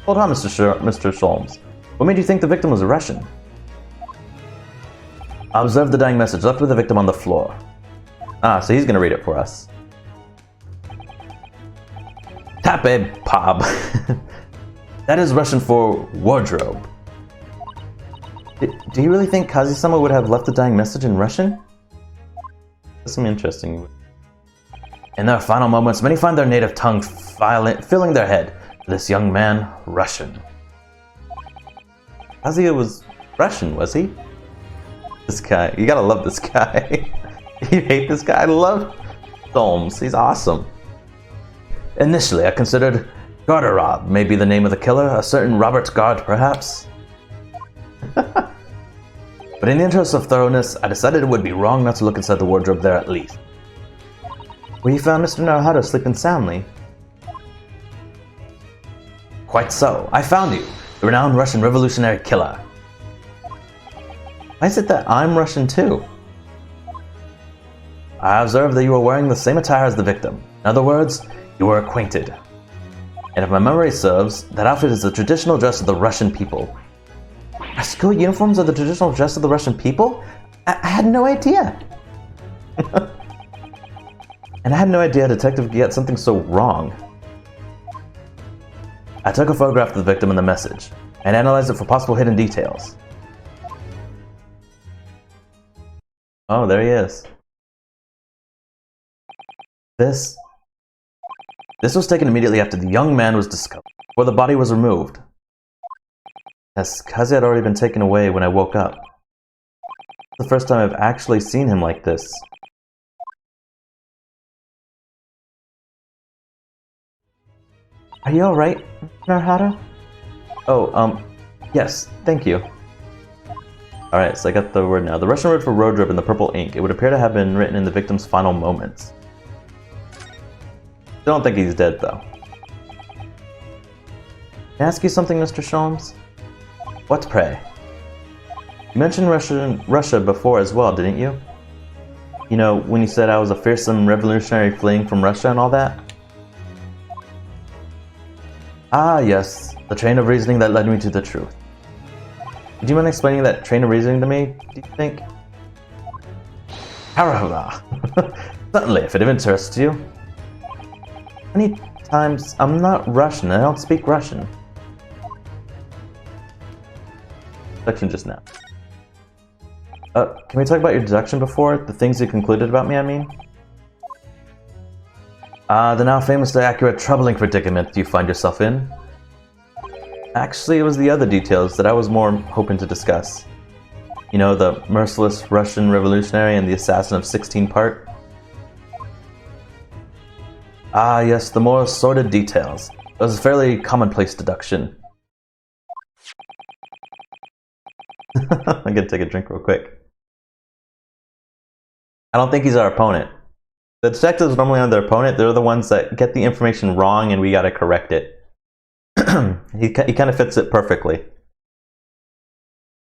Hold on, Mr. Sholmes. What made you think the victim was a Russian? I observed the dying message left with the victim on the floor. Ah, so he's gonna read it for us. Tape Pob. That is Russian for wardrobe. Do you really think Kazi-sama would have left the dying message in Russian? That's some interesting. In their final moments, many find their native tongue filling their head. This young man, Russian. Kazuya was Russian, was he? This guy, you gotta love this guy. You hate this guy? I love Sholmes, he's awesome. Initially, I considered Garderob may be the name of the killer, a certain Robert Gard, perhaps. But in the interest of thoroughness, I decided it would be wrong not to look inside the wardrobe there at least. Where you found Mr. Naruhito sleeping soundly? Quite so. I found you, the renowned Russian revolutionary killer. Why is it that I'm Russian too? I observed that you were wearing the same attire as the victim. In other words, you were acquainted. And if my memory serves, that outfit is the traditional dress of the Russian people. Our school uniforms are the traditional dress of the Russian people? I had no idea. And I had no idea a detective could get something so wrong. I took a photograph of the victim and the message, and analyzed it for possible hidden details. Oh, there he is. This was taken immediately after the young man was discovered, before the body was removed. As Kazi had already been taken away when I woke up. It's the first time I've actually seen him like this. Are you alright, Naruhito? Oh, yes, thank you. Alright, so I got the word now. The Russian word for wardrobe in the purple ink. It would appear to have been written in the victim's final moments. I don't think he's dead, though. Can I ask you something, Mr. Sholmes? What, pray? You mentioned Russia before as well, didn't you? You know, when you said I was a fearsome revolutionary fleeing from Russia and all that? Ah, yes. The train of reasoning that led me to the truth. Would you mind explaining that train of reasoning to me, do you think? However, certainly, if it interests you. Many times, I'm not Russian, I don't speak Russian. Deduction just now. Can we talk about your deduction before? The things you concluded about me, I mean? The now famously accurate troubling predicament you find yourself in. Actually, it was the other details that I was more hoping to discuss. You know, the merciless Russian revolutionary and the assassin of 16 part. Ah, yes, the more sordid details. It was a fairly commonplace deduction. I'm gonna take a drink real quick. I don't think he's our opponent. The detectives normally are their opponent. They're the ones that get the information wrong and we gotta correct it. He kind of fits it perfectly.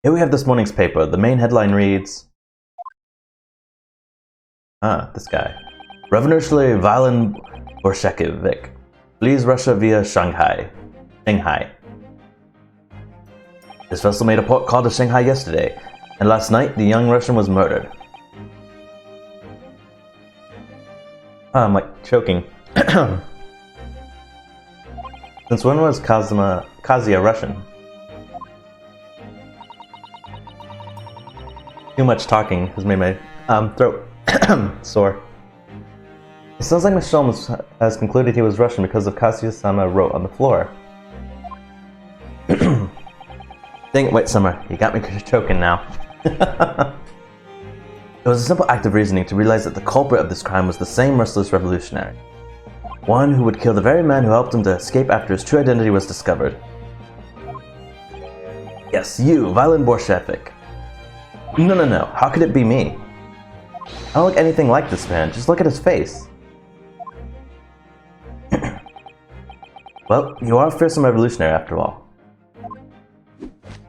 Here we have this morning's paper. The main headline reads... this guy. Revolutionary Violin Bolshevik flees Russia via Shanghai. This vessel made a port call to Shanghai yesterday, and last night the young Russian was murdered. I'm like choking. Since when was Kazuya Russian? Too much talking has made my throat sore. It sounds like Ms. Sholmes has concluded he was Russian because of Kazuya-sama wrote on the floor. Dang it, wait, Summer, you got me choking now. It was a simple act of reasoning to realize that the culprit of this crime was the same merciless revolutionary. One who would kill the very man who helped him to escape after his true identity was discovered. Yes, you, Violin Borshevik. No. How could it be me? I don't look anything like this man. Just look at his face. Well, you are a fearsome revolutionary after all.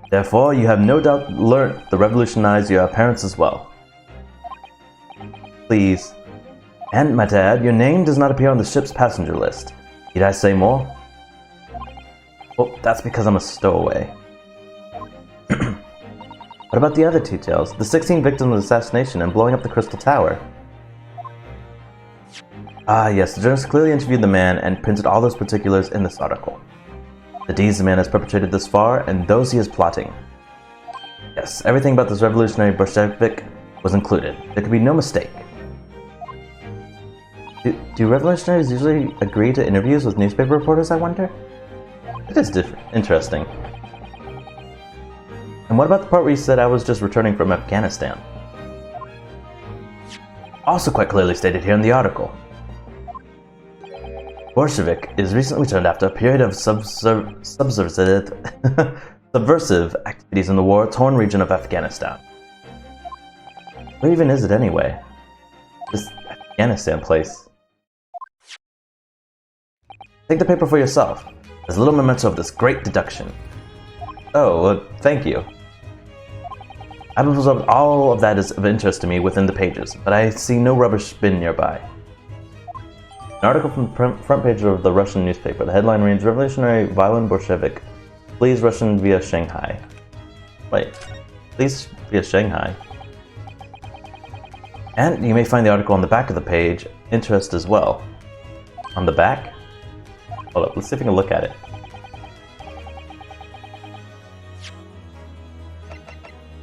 Therefore, you have no doubt learnt to revolutionize your appearance as well. Please. And, might I add, your name does not appear on the ship's passenger list. Need I say more? Well, that's because I'm a stowaway. What about the other details? The 16 victims of assassination and blowing up the Crystal Tower. Ah, yes, the journalist clearly interviewed the man and printed all those particulars in this article. The deeds the man has perpetrated thus far, and those he is plotting. Yes, everything about this revolutionary Bolshevik was included. There could be no mistake. Do revolutionaries usually agree to interviews with newspaper reporters, I wonder? It is interesting. And what about the part where you said I was just returning from Afghanistan? Also quite clearly stated here in the article. Bolshevik is recently returned after a period of subversive activities in the war-torn region of Afghanistan. Where even is it anyway? This Afghanistan place. Take the paper for yourself. There's a little memento of this great deduction. Oh, well, thank you. I've absorbed all of that is of interest to me within the pages, but I see no rubbish bin nearby. An article from the front page of the Russian newspaper. The headline reads, Revolutionary Violin Bolshevik flees Russian via Shanghai. Wait, flees via Shanghai? And you may find the article on the back of the page, interest as well. On the back? Hold up, let's see if we can look at it.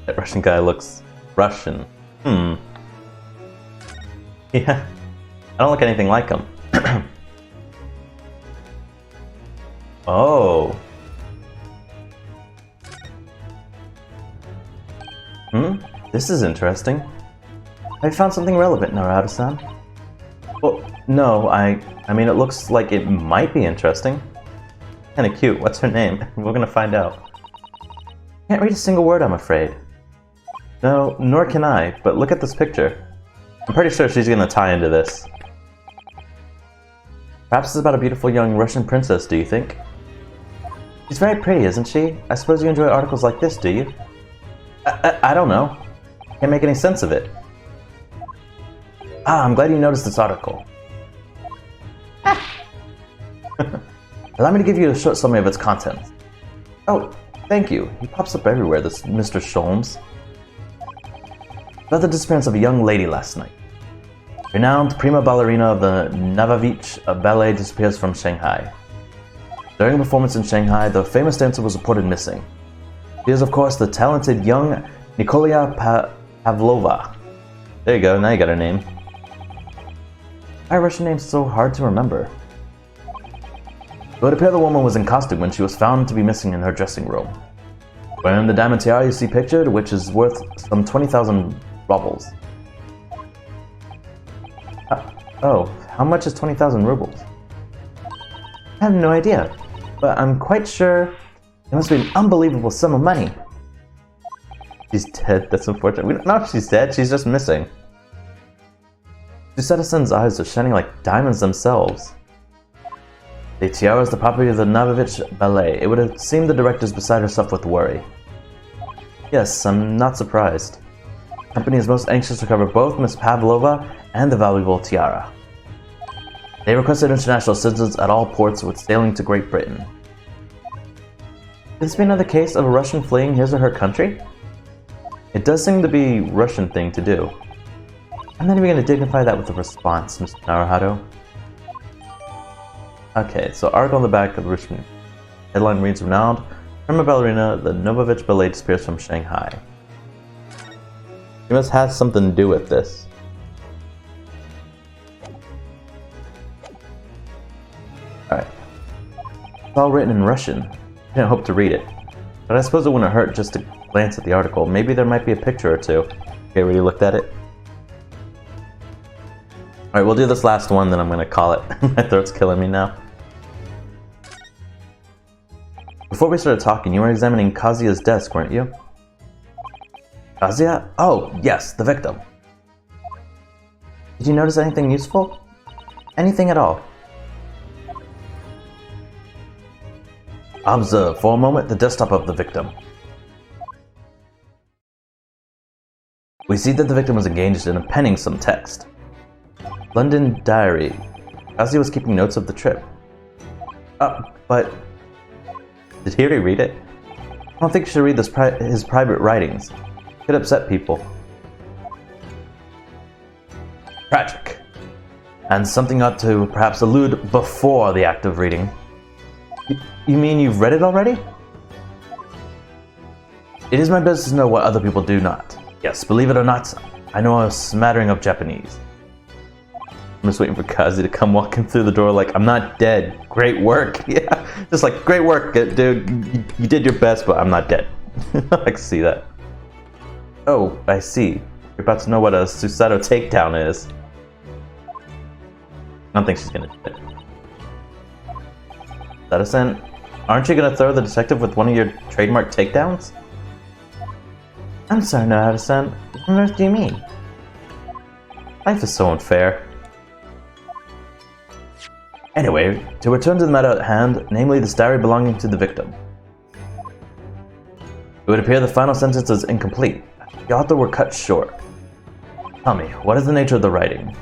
That Russian guy looks Russian. Yeah, I don't look anything like him. Oh. This is interesting. I found something relevant, Narada-san. Well, no, I mean, it looks like it might be interesting. Kinda cute. What's her name? We're gonna find out. Can't read a single word, I'm afraid. No, nor can I, but look at this picture. I'm pretty sure she's gonna tie into this. Perhaps it's about a beautiful young Russian princess, do you think? She's very pretty, isn't she? I suppose you enjoy articles like this, do you? I don't know. Can't make any sense of it. Ah, I'm glad you noticed this article. Allow me to give you a short summary of its contents. Oh, thank you. He pops up everywhere, this Mr. Sholmes. About the disappearance of a young lady last night. Renowned prima ballerina of the Navavich Ballet disappears from Shanghai. During a performance in Shanghai, the famous dancer was reported missing. She is, of course, the talented young Nikolia Pavlova. There you go, now you got her name. Why are Russian names so hard to remember? It would appear the woman was in costume when she was found to be missing in her dressing room. Wearing the diamond tiara you see pictured, which is worth some 20,000 rubles. Oh, how much is 20,000 rubles? I have no idea, but I'm quite sure it must be an unbelievable sum of money. She's dead, that's unfortunate. We don't know if she's dead, she's just missing. Susettesen's eyes are shining like diamonds themselves. The tiara is the property of the Navavich Ballet. It would have seemed the director's beside herself with worry. Yes, I'm not surprised. The company is most anxious to recover both Miss Pavlova and the valuable tiara. They requested international assistance at all ports with sailing to Great Britain. Could this be another case of a Russian fleeing his or her country? It does seem to be a Russian thing to do. I'm not even going to dignify that with a response, Mr. Naruhado. Okay, so article on the back of the Russian headline reads, Renowned prima ballerina, the Novovich Ballet disappears from Shanghai. She must have something to do with this. Alright. It's all written in Russian. I didn't hope to read it. But I suppose it wouldn't hurt just to glance at the article. Maybe there might be a picture or two. Okay, already looked at it? Alright, we'll do this last one, then I'm gonna call it. My throat's killing me now. Before we started talking, you were examining Kazuya's desk, weren't you? Kazuya? Oh, yes, the victim. Did you notice anything useful? Anything at all? Observe for a moment the desktop of the victim. We see that the victim was engaged in penning some text. London Diary. Kazuya was keeping notes of the trip. But... Did he already read it? I don't think you should read his private writings. It could upset people. Tragic. And something ought to perhaps allude before the act of reading. You mean you've read it already? It is my business to know what other people do not. Yes, believe it or not, I know a smattering of Japanese. I'm just waiting for Kazi to come walking through the door like, I'm not dead. Great work. Yeah, just like, great work, dude. You did your best, but I'm not dead. I can see that. Oh, I see. You're about to know what a Susato takedown is. I don't think she's gonna do it. Sato-san, aren't you gonna throw the detective with one of your trademark takedowns? I'm sorry, Naruto-san. What on earth do you mean? Life is so unfair. Anyway, to return to the matter at hand, namely this diary belonging to the victim. It would appear the final sentence is incomplete. The author were cut short. Tell me, what is the nature of the writing?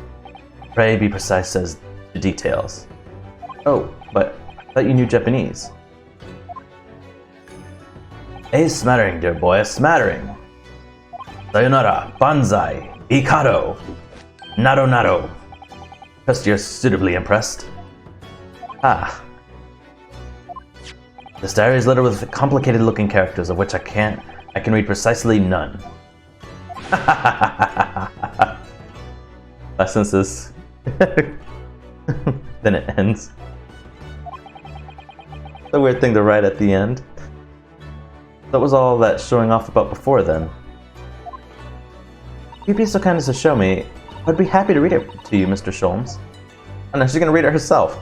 Pray be precise as to details. Oh, but I thought you knew Japanese. A smattering, dear boy, a smattering. Sayonara, banzai, ikado, nado nado. Trust you're suitably impressed. Ah. This diary is littered with complicated-looking characters, of which I can read precisely none. Essences. Then it ends. It's a weird thing to write at the end. That was all that showing off about before then. If you'd be so kind as to show me, I'd be happy to read it to you, Mr. Sholmes. And now she's gonna read it herself.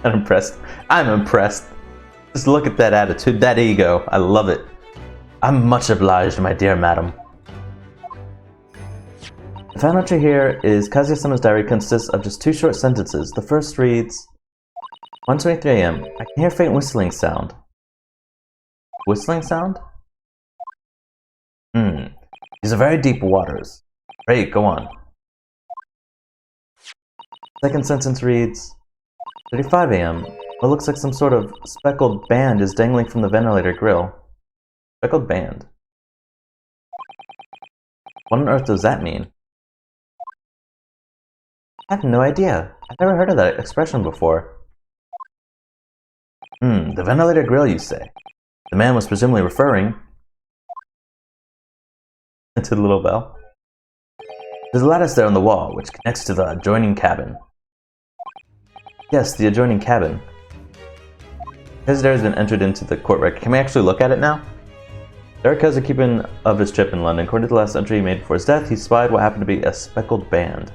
I'm impressed. I'm impressed. Just look at that attitude, that ego. I love it. I'm much obliged, my dear madam. The final entry here is Kazuya-sama's diary consists of just 2 short sentences. The first reads, 1:23 a.m. I can hear faint whistling sound. Whistling sound? These are very deep waters. Great, go on. Second sentence reads, 35 a.m. What looks like some sort of speckled band is dangling from the ventilator grill. Speckled band? What on earth does that mean? I have no idea. I've never heard of that expression before. The ventilator grill, you say? The man was presumably referring to the little bell. There's a lattice there on the wall, which connects to the adjoining cabin. Yes, the adjoining cabin. Visitor has been entered into the court record. Can we actually look at it now? Derek has a keeping of his trip in London. According to the last entry he made before his death, he spied what happened to be a speckled band.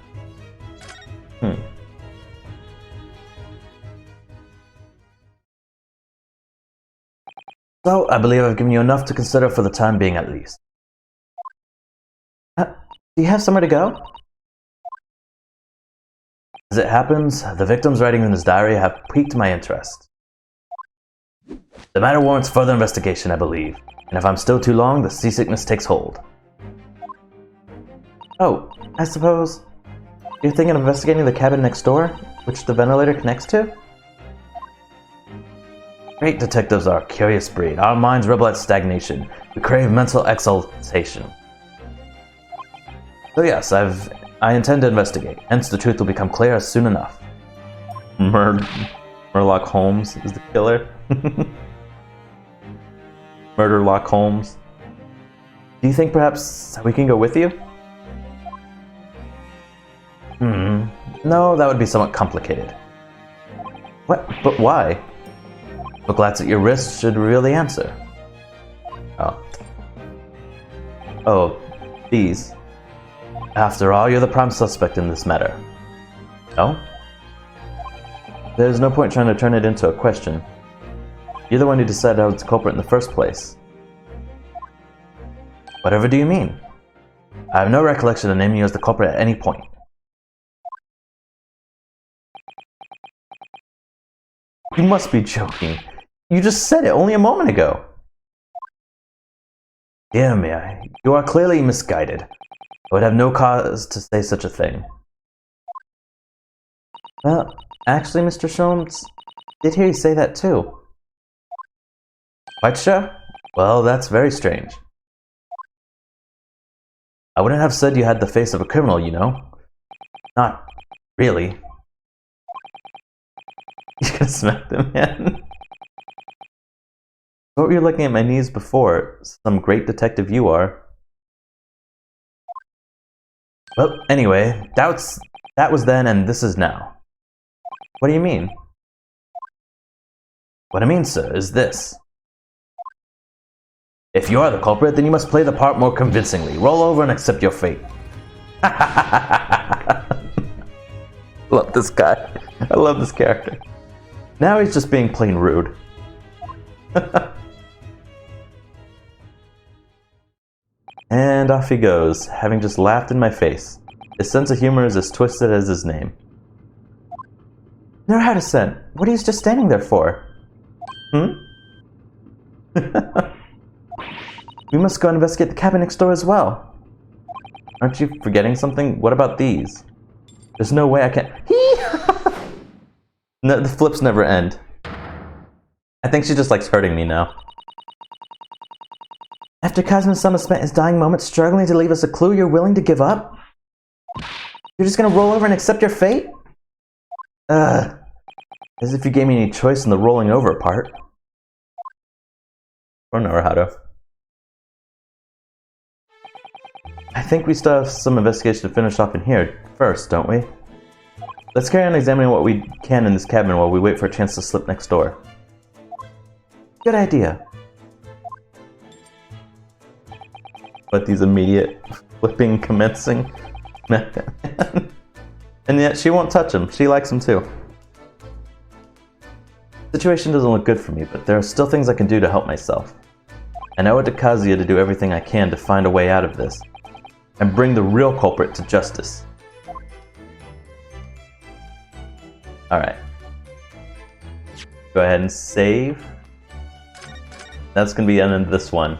So, I believe I've given you enough to consider for the time being at least. Do you have somewhere to go? As it happens, the victim's writing in his diary have piqued my interest. The matter warrants further investigation, I believe, and if I'm still too long, the seasickness takes hold. Oh, I suppose you're thinking of investigating the cabin next door, which the ventilator connects to? Great detectives are a curious breed. Our minds rebel at stagnation. We crave mental exaltation. So yes, I intend to investigate. Hence, the truth will become clear soon enough. Murloc Holmes is the killer. Murderlock Holmes. Do you think perhaps we can go with you? No, that would be somewhat complicated. What? But why? The glance at your wrist should reveal the answer. Oh, these. After all, you're the prime suspect in this matter. No? There's no point trying to turn it into a question. You're the one who decided I was the culprit in the first place. Whatever do you mean? I have no recollection of naming you as the culprit at any point. You must be joking. You just said it only a moment ago. Dear me, you are clearly misguided. I would have no cause to say such a thing. Well, actually, Mr. Sholmes, I did hear you say that too. Quite sure? Well, that's very strange. I wouldn't have said you had the face of a criminal, you know. Not really. You could have smacked him, man. What were you looking at my knees before? Some great detective you are. Well, anyway, that was then and this is now. What do you mean? What I mean, sir, is this. If you are the culprit, then you must play the part more convincingly. Roll over and accept your fate. Love this guy. I love this character. Now he's just being plain rude. And off he goes, having just laughed in my face. His sense of humor is as twisted as his name. Narada-san, what are you just standing there for? We must go investigate the cabin next door as well. Aren't you forgetting something? What about these? There's no way I can... No, the flips never end. I think she just likes hurting me now. After Kazuma-sama spent his dying moments struggling to leave us a clue, you're willing to give up? You're just gonna roll over and accept your fate? As if you gave me any choice in the rolling over part. Or Naruto. I think we still have some investigation to finish off in here first, don't we? Let's carry on examining what we can in this cabin while we wait for a chance to slip next door. Good idea. But these immediate flipping commencing. And yet she won't touch him. She likes him too. The situation doesn't look good for me, but there are still things I can do to help myself. I owe it to Kazuya to do everything I can to find a way out of this, and bring the real culprit to justice. Alright. Go ahead and save. That's going to be the end of this one.